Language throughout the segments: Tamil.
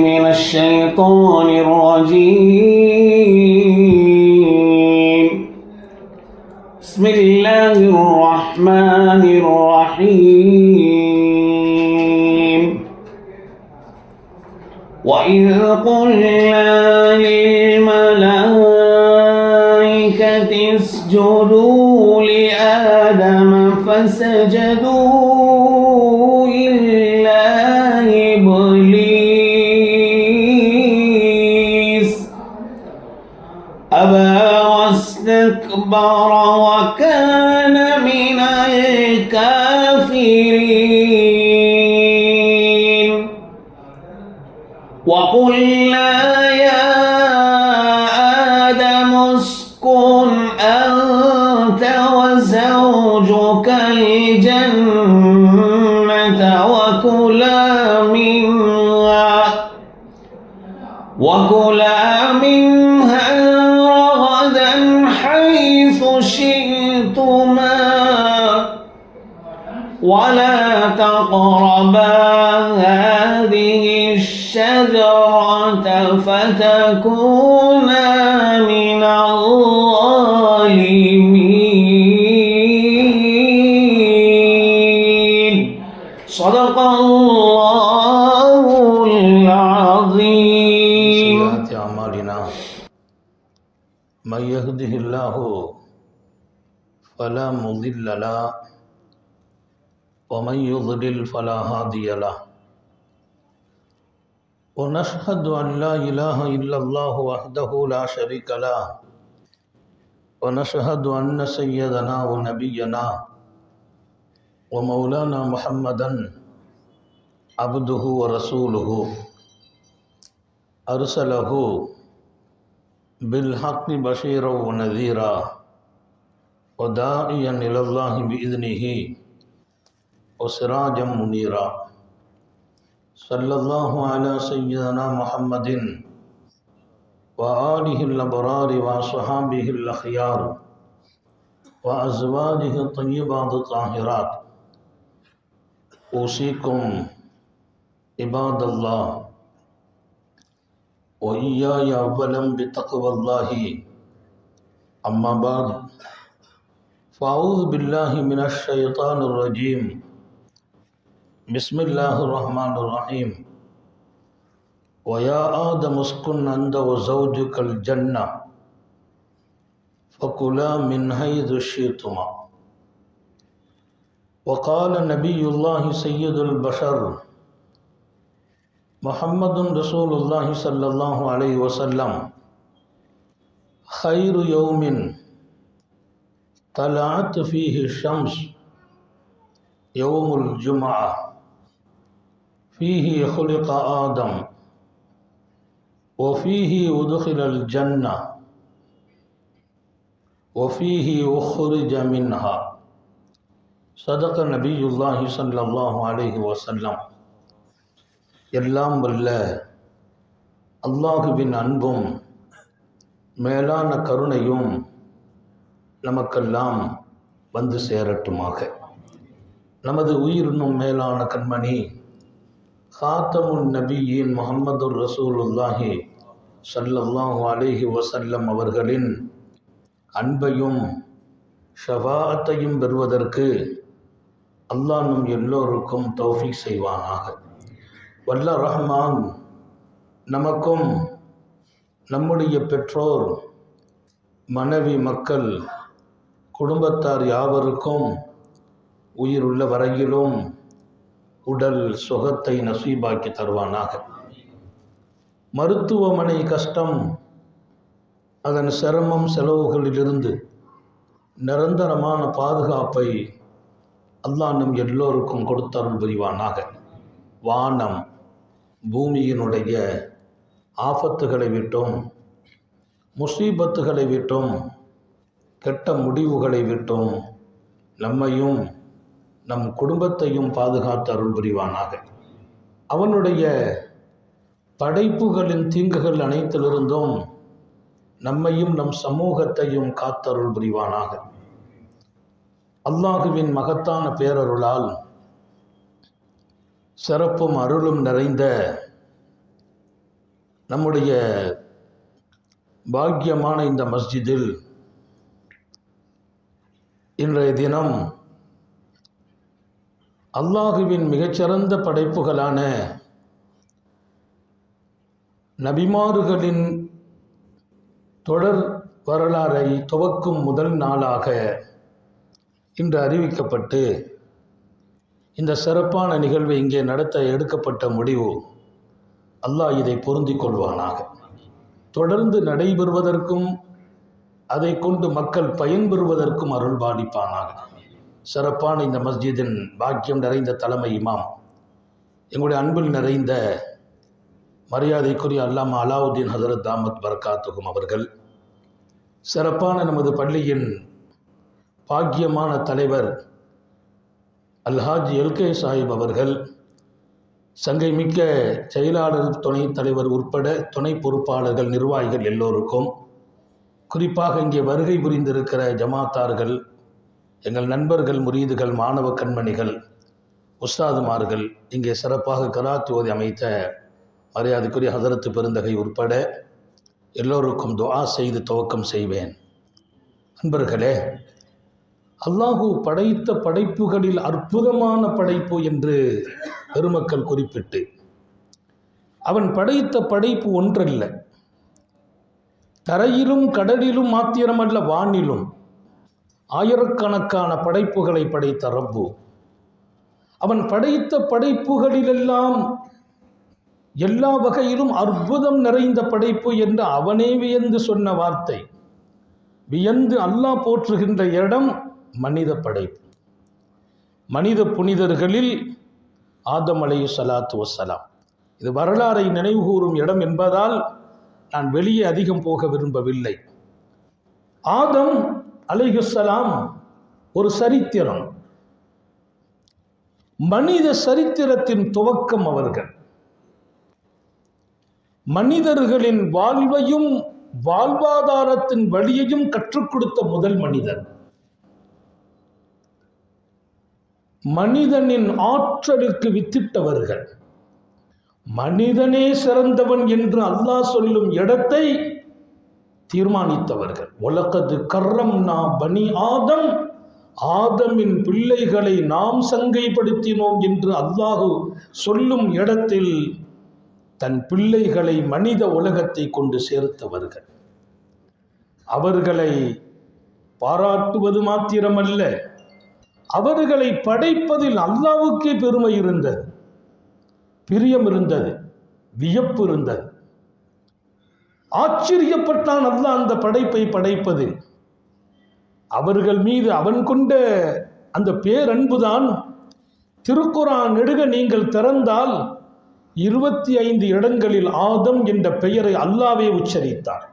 من الشيطان الرجيم. بسم الله الرحمن الرحيم. وإذ قلنا للملائكة اسجدوا لآدم فسجدوا إلا إبليس أبى واستكبر وكان من الكافرين. وقلنا يا آدم اسكن أنت وزوجك الجنة وكلا منها رغدا حيث شئتما ولا تقربا هذه الشجرة فتكونا من الظالمين. صدق الله العظيم. سيئات أعمالنا من يهده الله فلا مضل له ومن يضلل فلا هادي له ونشهد أن لا إله إلا الله وحده لا شريك له ونشهد أن سيدنا ونبينا ومولانا محمدا عبده ورسوله أرسله بالحق بشيرا ونذيرا وداعيا إلى الله بإذنه وسراجا منيرا. صلى الله على سيدنا محمد وآله الأبرار وصحابه الأخيار وأزواجه الطيبات الطاهرات. أوصيكم عباد الله وإياي أولا بتقوى الله. أما بعد فأعوذ بالله من الشيطان الرجيم. بسم الله الرحمن الرحيم. ويا آدم اسكن أنت وزوجك الجنة فكلا من حيث شئتما. وقال نبي الله سيد البشر محمد رسول الله صلى الله عليه وسلم خير يوم طلعت فيه الشمس يوم الجمعة فيه خلق آدم وفيه أدخل الجنة وفيه أخرج منها. صدق نبي الله صلى الله عليه وسلم. எல்லாம் வல்ல அல்லாஹுவின் அன்பும் மேலான கருணையும் நமக்கெல்லாம் வந்து சேரட்டுமாக. நமது உயிரினும் மேலான கண்மணி காத்தமுன் நபியின் முஹம்மது ரசூலுல்லாஹி ஸல்லல்லாஹு அலைஹி வஸல்லம் அவர்களின் அன்பையும் ஷஃபாஅத்தையும் பெறுவதற்கு அல்லாஹ் நம் எல்லோருக்கும் தௌஃபீக் செய்வானாக. வல்ல ரஹ்மான் நமக்கும் நம்முடைய பெற்றோர் மனைவி மக்கள் குடும்பத்தார் யாவருக்கும் உயிருள்ள வரையிலும் உடல் சுகத்தை நசீபாக்கி தருவானாக. மருத்துவமனை கஷ்டம் அதன் சிரமம் செலவுகளிலிருந்து நிரந்தரமான பாதுகாப்பை அல்லாஹ் நம் எல்லோருக்கும் கொடுத்தருள் புரிவானாக. வானம் பூமியினுடைய ஆபத்துகளை விட்டும் முசீபத்துகளை விட்டும் கெட்ட முடிவுகளை விட்டும் நம்மையும் நம் குடும்பத்தையும் பாதுகாத்து அருள் புரிவானாக. அவனுடைய படைப்புகளின் தீங்குகள் அனைத்திலிருந்தும் நம்மையும் நம் சமூகத்தையும் காத்தருள் புரிவானாக. அல்லாஹுவின் மகத்தான பேரருளால் சிறப்பும் அருளும் நிறைந்த நம்முடைய பாக்கியமான இந்த மஸ்ஜிதில் இன்றைய தினம் அல்லாஹுவின் மிகச்சிறந்த படைப்புகளான நபிமார்களின் தொடர் வரலாறை துவக்கும் முதல் நாளாக இன்று அறிவிக்கப்பட்டு இந்த சிறப்பான நிகழ்வை இங்கே நடத்த எடுக்கப்பட்ட முடிவு அல்லாஹ் இதை பொருந்திக் கொள்வானாக. தொடர்ந்து நடைபெறுவதற்கும் அதை கொண்டு மக்கள் பயன்பெறுவதற்கும் அருள் பாலிப்பானாக. சிறப்பான இந்த மஸ்ஜிதின் பாக்கியம் நிறைந்த தலைமை இமாம், எங்களுடைய அன்பில் நிறைந்த மரியாதைக்குரிய அல்லாமா அலாவுதீன் ஹஜரத் தாமத் பரக்காத்துகும் அவர்கள், சிறப்பான நமது பள்ளியின் பாக்கியமான தலைவர் அல்ஹாஜ் எல்கே சாஹிப் அவர்கள், சங்கை மிக்க செயலாளர், துணைத் தலைவர் உட்பட துணை பொறுப்பாளர்கள், நிர்வாகிகள் எல்லோருக்கும், குறிப்பாக இங்கே வருகை புரிந்திருக்கிற ஜமாத்தார்கள், எங்கள் நண்பர்கள், முரீதுகள், மாணவ கண்மணிகள், உஸ்தாதுமார்கள், இங்கே சிறப்பாக கராத் ஓதி அமைத்த மரியாதைக்குரிய ஹதரத்து பெருந்தகை உட்பட எல்லோருக்கும் துஆ செய்து துவக்கம் செய்வேன். நண்பர்களே, அல்லாஹு படைத்த படைப்புகளில் அற்புதமான படைப்பு என்று பெருமக்கள் குறிப்பிட்டு, அவன் படைத்த படைப்பு ஒன்றல்ல, தரையிலும் கடலிலும் மாத்திரமல்ல, வானிலும் ஆயிரக்கணக்கான படைப்புகளை படைத்த ரப்பு. அவன் படைத்த படைப்புகளிலெல்லாம் எல்லா வகையிலும் அற்புதம் நிறைந்த படைப்பு என்று அவனே வியந்து சொன்ன வார்த்தை. வியந்து அல்லாஹ் போற்றுகின்ற இடம் மனித படைப்பு. மனித புனிதர்களில் ஆதம் அலைஹிஸ்ஸலாத்து வஸ்ஸலாம். இது வரலாறை நினைவுகூரும் இடம் என்பதால் நான் வெளியே அதிகம் போக விரும்பவில்லை. ஆதம் அலைஹிஸ்ஸலாம் ஒரு சரித்திரம், மனித சரித்திரத்தின் துவக்கம். அவர்கள் மனிதர்களின் வாழ்வையும் வாழ்வாதாரத்தின் வழியையும் கற்றுக் கொடுத்த முதல் மனிதர். மனிதனின் ஆற்றலுக்கு வித்திட்டவர்கள். மனிதனே சிறந்தவன் என்று அல்லாஹ் சொல்லும் இடத்தை தீர்மானித்தவர்கள். வலக்கது கர்ரம்னா பனி ஆதம், ஆதமின் பிள்ளைகளை நாம் சங்கைப்படுத்தினோம் என்று அல்லாஹு சொல்லும் இடத்தில் தன் பிள்ளைகளை மனித உலகத்தை கொண்டு சேர்த்தவர்கள். அவர்களை பாராட்டுவது மாத்திரமல்ல, அவர்களை படைப்பதில் அல்லாஹ்வுக்கே பெருமை இருந்தது, பிரியம் இருந்தது, வியப்பு இருந்தது. ஆச்சரியப்பட்டான் அல்லாஹ் அந்த படைப்பை படைப்பதில். அவர்கள் மீது அவன் கொண்ட அந்த பேரன்புதான் திருக்குர்ஆன் நெடுக நீங்கள் திறந்தால் 25 இடங்களில் ஆதம் என்ற பெயரை அல்லாஹ்வே உச்சரித்தார்.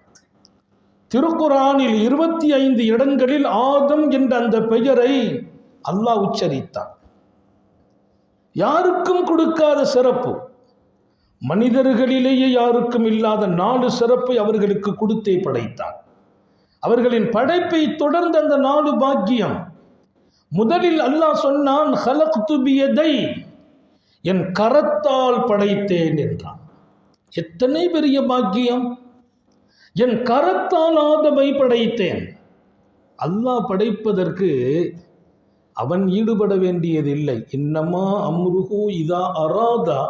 திருக்குர்ஆனில் 25 இடங்களில் ஆதம் என்ற அந்த பெயரை அல்லாஹ் உச்சரித்தார். யாருக்கும் கொடுக்காத சிறப்பு, மனிதர்களிலேயே யாருக்கும் இல்லாத 4 சிறப்பை அவர்களுக்கு கொடுத்தே படைத்தார். அவர்களின் படைப்பை தொடர்ந்து அந்த 4 பாக்கியம். முதலில் அல்லாஹ் சொன்னான், ஹலக்து பியதை, என் கரத்தால் படைத்தேன் என்றான். எத்தனை பெரிய பாக்கியம்! என் கரத்தால் ஆதமை படைத்தேன். அல்லாஹ் படைப்பதற்கு அவன் ஈடுபட வேண்டியதில்லை. இன்னமா அம்ருஹு இதா அராதா,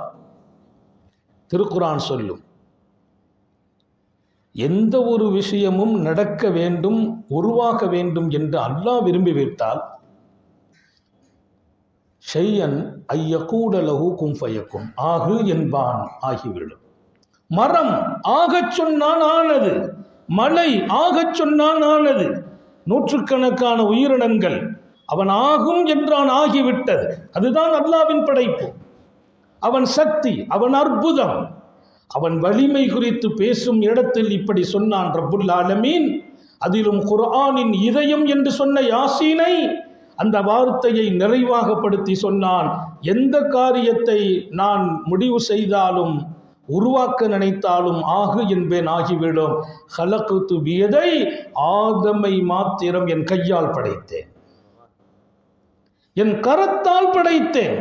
திருக்குர்ஆன் சொல்லும். எந்த ஒரு விஷயமும் நடக்க வேண்டும், உருவாக வேண்டும் என்று அல்லாஹ் விரும்பிவிட்டால், ஷையன் ஐயகூட லஹு கும் ஃபயக்கும், ஆகு என்பான், ஆகிவிடும். மரம் ஆகச் சொன்னான் ஆனது, மலை ஆகச் சொன்னான் ஆனது, நூற்றுக்கணக்கான உயிரினங்கள் அவன் ஆகும் என்றான், ஆகிவிட்டது. அதுதான் அல்லாஹ்வின் படைப்பு. அவன் சக்தி, அவன் அற்புதம், அவன் வலிமை குறித்து பேசும் இடத்தில் இப்படி சொன்னான் ரப்புல் ஆலமீன். அதிலும் குர்ஆனின் இதயம் என்று சொன்ன யாசீனை அந்த வார்த்தையை நிறைவாகப்படுத்தி சொன்னான். எந்த காரியத்தை நான் முடிவு செய்தாலும், உருவாக்க நினைத்தாலும் ஆகு என்பேன், ஆகிவிடும். ஹலக்து பியதை, ஆதமை மாத்திரம் என் கையால் படைத்தேன், என் கரத்தால் படைத்தேன்.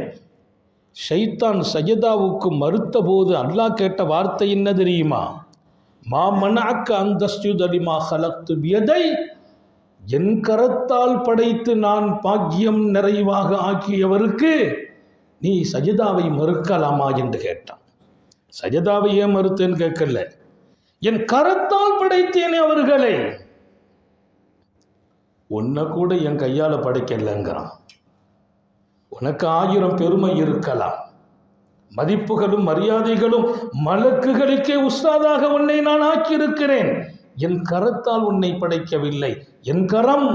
ஷைத்தான் சஜதாவுக்கு மறுத்த போது அல்லாஹ் கேட்ட வார்த்தை என்ன தெரியுமா? மா மனஅக்க அன் தஸ்ஜுத லிமா ஹலக்து பியதை, என் கரத்தால் படைத்து நான் பாக்கியம் நிறைவாக ஆக்கியவருக்கு நீ சஜதாவை மறுக்கலாமா என்று கேட்டான். சஜதாவை ஏன் மறுத்தேன்னு கேட்கல, என் கரத்தால் படைத்தேனே அவர்களை, உன்னை கூட என் கையால படைக்கலங்கிறான். உனக்கு 1000 பெருமை இருக்கலாம், மதிப்புகளும் மரியாதைகளும், மலக்குகளுக்கே உஸ்தாதாக உன்னை நான் ஆக்கியிருக்கிறேன். என் கரத்தால் உன்னை படைக்கவில்லை. என் கரம்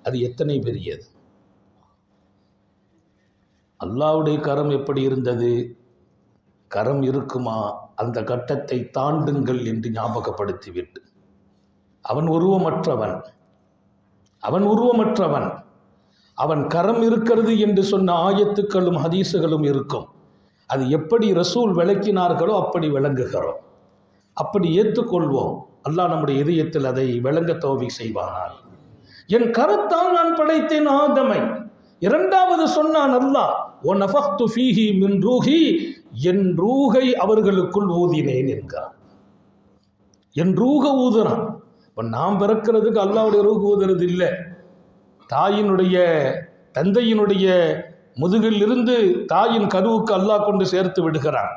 அது எத்தனை பெரியது! அல்லாஹ்வுடைய கரம் எப்படி இருந்தது? கரம் இருக்குமா? அந்த கட்டத்தை தாண்டுங்கள் என்று ஞாபகப்படுத்திவிட்டு, அவன் உருவமற்றவன், அவன் கரம் இருக்கிறது என்று சொன்ன ஆயத்துக்களும் ஹதீசுகளும் இருக்கும். அது எப்படி ரசூல் விளக்கினார்களோ அப்படி விளங்குகிறோம், அப்படி ஏற்றுக்கொள்வோம். அல்லாஹ் நம்முடைய இதயத்தில் அதை விளங்க தௌஃபீக் செய்வானால். என் கரத்தால் நான் படைத்தேன் ஆதமை. இரண்டாவது சொன்னான் அல்லாஹ், ஒ நஃபக்து ஃபீஹி மின் ரூஹி, என் ரூஹை அவர்களுக்குள் ஊதினேன் என்கிறான். என் ரூஹ ஊதுறான். இப்போ நாம் பிறக்கிறதுக்கு அல்லாஹ்வுடைய ரூஹ் ஊதுறது இல்லை. தாயினுடைய தந்தையினுடைய முதுகில் இருந்து தாயின் கருவுக்கு அல்லாஹ் கொண்டு சேர்த்து விடுகிறான்.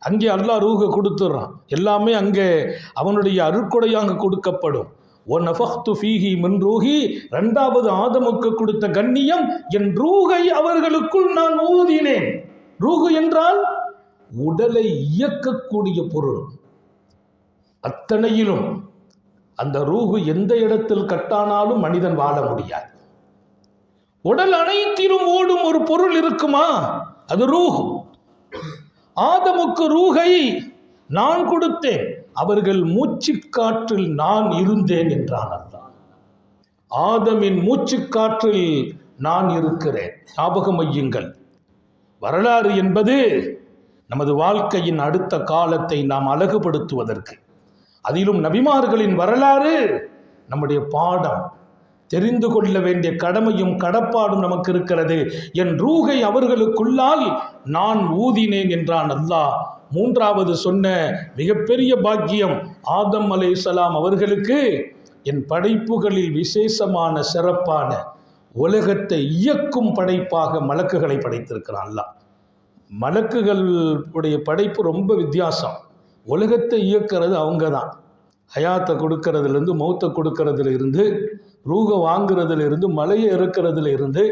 அங்கே அல்லாஹ் ரூஹை கொடுத்துட்றான். எல்லாமே அங்கே அவனுடைய அருட்கொடையாக கொடுக்கப்படும். ஒ நஃபக்து ஃபீஹி மின் ரூஹி, இரண்டாவது ஆதமுக்கு கொடுத்த கண்ணியம், என் ரூஹை அவர்களுக்குள் நான் ஊதினேன். ரூஹு என்றால் உடலை இயக்கக்கூடிய பொருள். அத்தனையிலும் அந்த ரூஹு எந்த இடத்தில் கட்டானாலும் மனிதன் வாழ முடியாது. உடல் அனைத்திலும் ஓடும் ஒரு பொருள் இருக்குமா? அது ரூஹு. ஆதமுக்கு ரூஹை நான் கொடுத்தேன், அவர்கள் மூச்சுக்காற்றில் நான் இருந்தேன் என்றான் அல்லாஹ். ஆதமின் மூச்சுக்காற்றில் நான் இருக்கிறேன். ஞாபகம் வையுங்கள், வரலாறு என்பது நமது வாழ்க்கையின் அடுத்த காலத்தை நாம் அழகுபடுத்துவதற்கு, அதிலும் நபிமார்களின் வரலாறு நம்முடைய பாடம். தெரிந்து கொள்ள வேண்டிய கடமையும் கடப்பாடும் நமக்கு இருக்கிறது. என் ரூஹை அவர்களுக்குள்ளால் நான் ஊதினேன் என்றான் அல்லாஹ். மூன்றாவது சொன்ன மிகப்பெரிய பாக்கியம், ஆதம் அலைஹிஸ்ஸலாம் அவர்களுக்கு என் படைப்புகளில் விசேஷமான சிறப்பான உலகத்தை இயக்கும் படைப்பாக மலக்குகளை படைத்திருக்கிறான் அல்லாஹ். மலக்குகளுடைய படைப்பு ரொம்ப வித்தியாசம். உலகத்தை இயக்கிறது அவங்க தான். ஹயாத்தை கொடுக்கறதுலேருந்து, மௌத்தை கொடுக்கறதுல இருந்து, ரூக வாங்குறதுல இருந்து, மலையை இறக்கிறதுல இருந்து,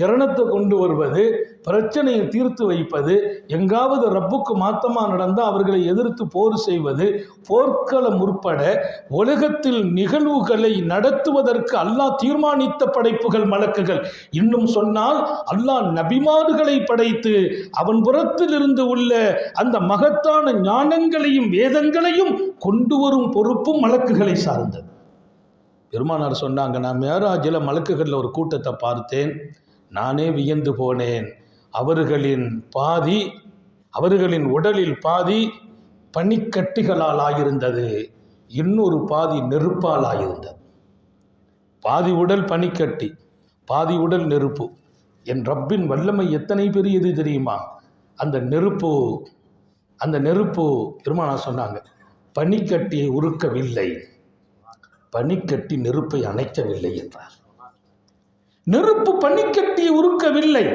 இரணத்தை கொண்டு வருவது, பிரச்சனையை தீர்த்து வைப்பது, எங்காவது ரப்புக்கு மாத்தமாக நடந்தால் அவர்களை எதிர்த்து போர் செய்வது, போர்க்களம் உட்பட உலகத்தில் நிகழ்வுகளை நடத்துவதற்கு அல்லாஹ் தீர்மானித்த படைப்புகள் மலக்குகள். இன்னும் சொன்னால் அல்லாஹ் நபிமார்களை படைத்து அவன் புறத்தில் இருந்து உள்ள அந்த மகத்தான ஞானங்களையும் வேதங்களையும் கொண்டு வரும் பொறுப்பும் மலக்குகளை சார்ந்தது. பெருமானார் சொன்னாங்க, நான் மேராஜில் மலக்குகளில் ஒரு கூட்டத்தை பார்த்தேன், நானே வியந்து போனேன். அவர்களின் உடலில் பாதி பனிக்கட்டிகளால் ஆயிருந்தது, இன்னொரு பாதி நெருப்பால் ஆயிருந்தது. பாதி உடல் பனிக்கட்டி, பாதி உடல் நெருப்பு. என் ரப்பின் வல்லமை எத்தனை பெரியது தெரியுமா? அந்த நெருப்பு பெருமானார் சொன்னாங்க, பனிக்கட்டியை உருக்கவில்லை, பனிக்கட்டி நெருப்பை அணைக்கவில்லை என்றார். நெருப்பு பனிக்கட்டியை உருக்கவில்லை,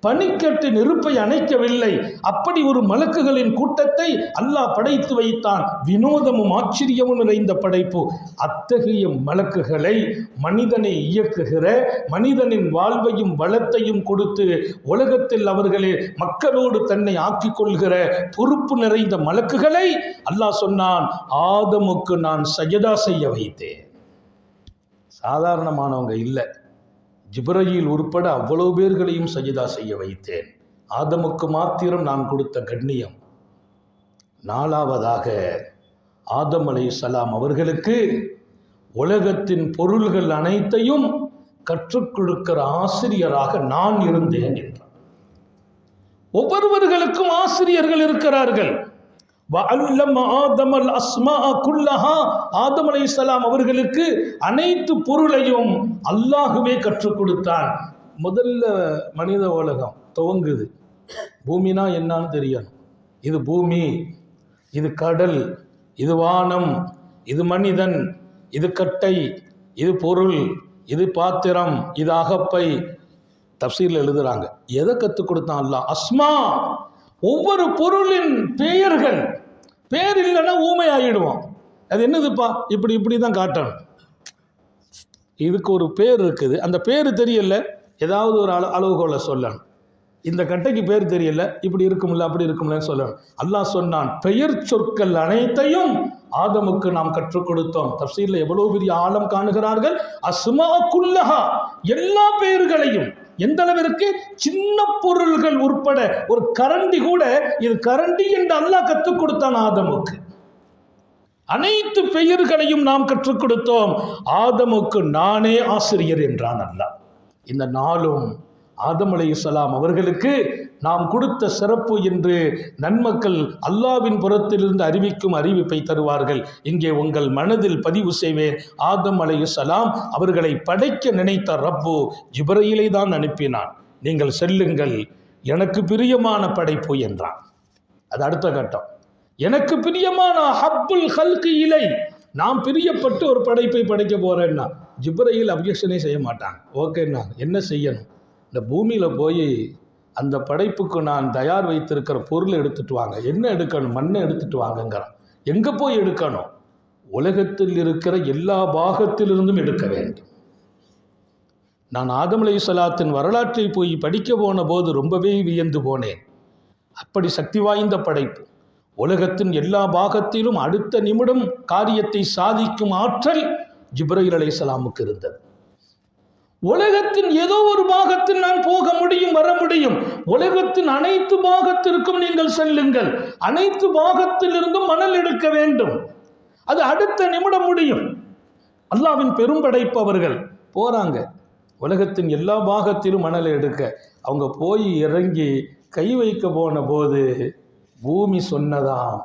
பனிக்கட்டி நெருப்பை அணைக்கவில்லை. அப்படி ஒரு மலக்குகளின் கூட்டத்தை அல்லாஹ் படைத்து வைத்தான். வினோதமும் ஆச்சரியமும் நிறைந்த படைப்பு. அத்தகைய மலக்குகளை மனிதனை இயக்குகிற, மனிதனின் வாழ்வையும் வளத்தையும் கொடுத்து உலகத்தில் அவர்களே மக்களோடு தன்னை ஆக்கிக் கொள்கிற பொறுப்பு நிறைந்த மலக்குகளை அல்லாஹ் சொன்னான், ஆதமுக்கு நான் சஜதா செய்ய வைத்தேன். சாதாரணமானவங்க இல்லை, ஜிப்ரீல் உட்பட அவ்வளவு பேர்களையும் சஜிதா செய்ய வைத்தேன். ஆதமுக்கு மாத்திரம் நான் கொடுத்த கண்ணியம். நாலாவதாக ஆதம் அலைஹிஸ்ஸலாம் அவர்களுக்கு உலகத்தின் பொருள்கள் அனைத்தையும் கற்றுக் கொடுக்கிற ஆசிரியராக நான் இருந்தேன் என்றார். ஒவ்வொருவர்களுக்கும் ஆசிரியர்கள் இருக்கிறார்கள். ஆதம் அலைஹிஸ்ஸலாம் அவர்களுக்கு அனைத்து பொருளையும் அல்லாஹுவே கற்றுக் கொடுத்தான். முதல்ல மனித உலகம் துவங்குது, பூமினா என்னன்னு தெரியணும். இது பூமி, இது கடல், இது வானம், இது மனிதன், இது கட்டை, இது பொருள், இது பாத்திரம், இது அகப்பை. தப்சீரில் எழுதுறாங்க. எதை கற்றுக் கொடுத்தான் அல்லாஹ்? அஸ்மா, ஒவ்வொரு பொருளின் பெயர்கள். பேர் இல்லைன்னா ஊமை ஆகிடுவோம். அது என்னதுப்பா, இப்படி தான் காட்டணும். இதுக்கு ஒரு பேர் இருக்குது, அந்த பேர் தெரியல, ஏதாவது ஒரு அளவுகோலை சொல்லணும். இந்த கட்டைக்கு பேர் தெரியல, இப்படி இருக்கும்ல அப்படி இருக்கும்லன்னு சொல்லணும். அல்லாஹ் சொன்னான், பெயர் சொற்கள் அனைத்தையும் ஆதமுக்கு நாம் கற்றுக் கொடுத்தோம். தப்சீரில் எவ்வளவு பெரிய ஆழம் காணுகிறார்கள். அஸ்மா குல்லஹா, எல்லா பெயர்களையும். எந்த அளவிற்கு? சின்ன பொருள்கள் உட்பட ஒரு கரண்டி கூட இது கரண்டி என்று அல்லாஹ் கற்றுக் கொடுத்தான் ஆதமுக்கு. அனைத்து பெயர்களையும் நாம் கற்றுக் கொடுத்தோம். ஆதமுக்கு நானே ஆசிரியர் என்றான் அல்லாஹ். இந்த நாளும் ஆதம் அலைஹிஸ்ஸலாம் அவர்களுக்கு நாம் கொடுத்த சிறப்பு என்று நன்மக்கள் அல்லாஹ்வின் புறத்திலிருந்து அறிவிக்கும் அறிவிப்பை தருவார்கள். இங்கே உங்கள் மனதில் பதிவு செய்வேன். ஆதம் அலைஹிஸ்ஸலாம் அவர்களை படைக்க நினைத்த ரப்பு ஜிப்ரீலை தான் அனுப்பினான். நீங்கள் செல்லுங்கள், எனக்கு பிரியமான படைப்பு என்றான். அது அடுத்த கட்டம். எனக்கு பிரியமான ஹப்புல் ஹல்கி இலை, நாம் பிரியப்பட்டு ஒரு படைப்பை படைக்க போறேன்னா ஜிப்ரீல் அப்ஜெக்ஷனே செய்ய மாட்டாங்க. ஓகேண்ணா, என்ன செய்யணும்? இந்த பூமியில் போய் அந்த படைப்புக்கு நான் தயார் வைத்திருக்கிற பொருளை எடுத்துட்டு வாங்க. என்ன எடுக்கணும்? மண்ணை எடுத்துட்டு வாங்கங்கிறான். எங்கே போய் எடுக்கணும்? உலகத்தில் இருக்கிற எல்லா பாகத்திலிருந்தும் எடுக்க வேண்டும். நான் ஆதம் அலைஹிஸ்ஸலாத்தின் வரலாற்றை போய் படிக்க போன போது ரொம்பவே வியந்து போனேன். அப்படி சக்தி வாய்ந்த படைப்பு. உலகத்தின் எல்லா பாகத்திலும் அடுத்த நிமிடம் காரியத்தை சாதிக்கும் ஆற்றல் ஜிப்ரீல் அலைஹிஸ்ஸலாமுக்கு இருந்தது. உலகத்தின் ஏதோ ஒரு பாகத்தில் நான் போக முடியும், வர முடியும். உலகத்தின் அனைத்து பாகத்திற்கும் நீங்கள் செல்லுங்கள். அனைத்து பாகத்திலிருந்தும் மணல் எடுக்க வேண்டும். அது அடுத்த நிமிடம் முடியும். அல்லாஹ்வின் பெரும்படைப்பு. அவர்கள் போறாங்க, உலகத்தின் எல்லா பாகத்திலும் மணலை எடுக்க. அவங்க போய் இறங்கி கை வைக்க போன போது பூமி சொன்னதாம்.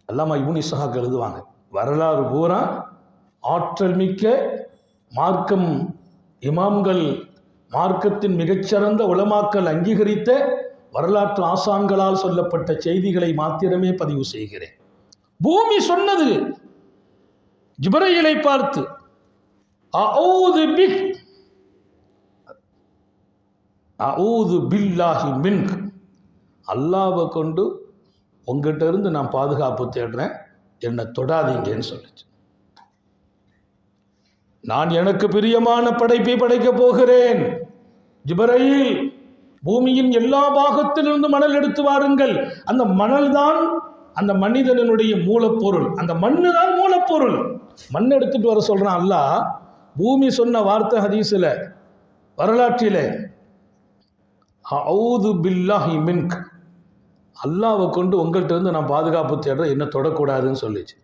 அல்லாமா இப்னு இஸ்ஹாக் எழுதுவாங்க, வரலாறு பூரா ஆற்றல் மிக்க மார்க்கம் இமாம்கள், மார்க்கத்தின் மிகச்சிறந்த உலமாக்கள் அங்கீகரித்த வரலாற்று ஆசான்களால் சொல்லப்பட்ட செய்திகளை மாத்திரமே பதிவு செய்கிறேன். பூமி சொன்னது ஜிப்ரீலை பார்த்து, அஊது பிக், அஊது பில்லாஹி மின்க், அல்லாஹ்வை கொண்டு உங்ககிட்ட இருந்து நான் பாதுகாப்பு தேடுறேன், என்னை தொடாதீங்கன்னு சொல்லிச்சு. நான் எனக்கு பிரியமான படைப்பை படைக்கப் போகிறேன். ஜிப்ரீல், பூமியின் எல்லா பாகத்திலிருந்து மணல் எடுத்து வாருங்கள். அந்த மணல் தான் அந்த மனிதனுடைய மூலப்பொருள். அந்த மண்ணு தான் மூலப்பொருள். மண் எடுத்துட்டு வர சொல்றான் அல்லாஹ். பூமி சொன்ன வார்த்தை ஹதீஸில், வரலாற்றில், அஊது பில்லாஹி மின்க், அல்லாஹ்வை கொண்டு உங்கள்கிட்ட இருந்து நான் பாதுகாப்பு தேடுறேன், என்ன தொடக்கூடாதுன்னு சொல்லிச்சு.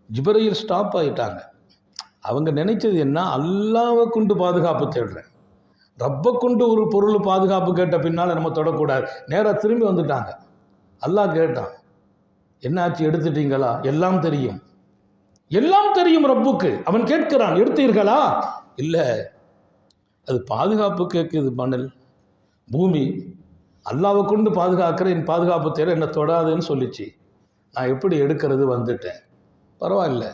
ஜிப்ரீல் ஸ்டாப் ஆகிட்டாங்க. அவங்க நினைச்சது என்ன? அல்லாஹ்வை கொண்டு பாதுகாப்பு தேடுறேன், ரப்பை கொண்டு ஒரு பொருள் பாதுகாப்பு கேட்ட பின்னால் நம்ம தொடக்கூடாது. நேராக திரும்பி வந்துட்டாங்க. அல்லாஹ் கேட்டான், என்னாச்சு, எடுத்துட்டீங்களா? எல்லாம் தெரியும், எல்லாம் தெரியும் ரப்புக்கு. அவன் கேட்கிறான், எடுத்தீர்களா? இல்லை, அது பாதுகாப்பு கேட்குது. மணல், பூமி அல்லாஹ்வை கொண்டு பாதுகாக்கிறேன், என் பாதுகாப்பு தேவை, என்னை தொடாதுன்னு சொல்லிச்சு. நான் எப்படி எடுக்கிறது? வந்துட்டேன், பரவாயில்ல.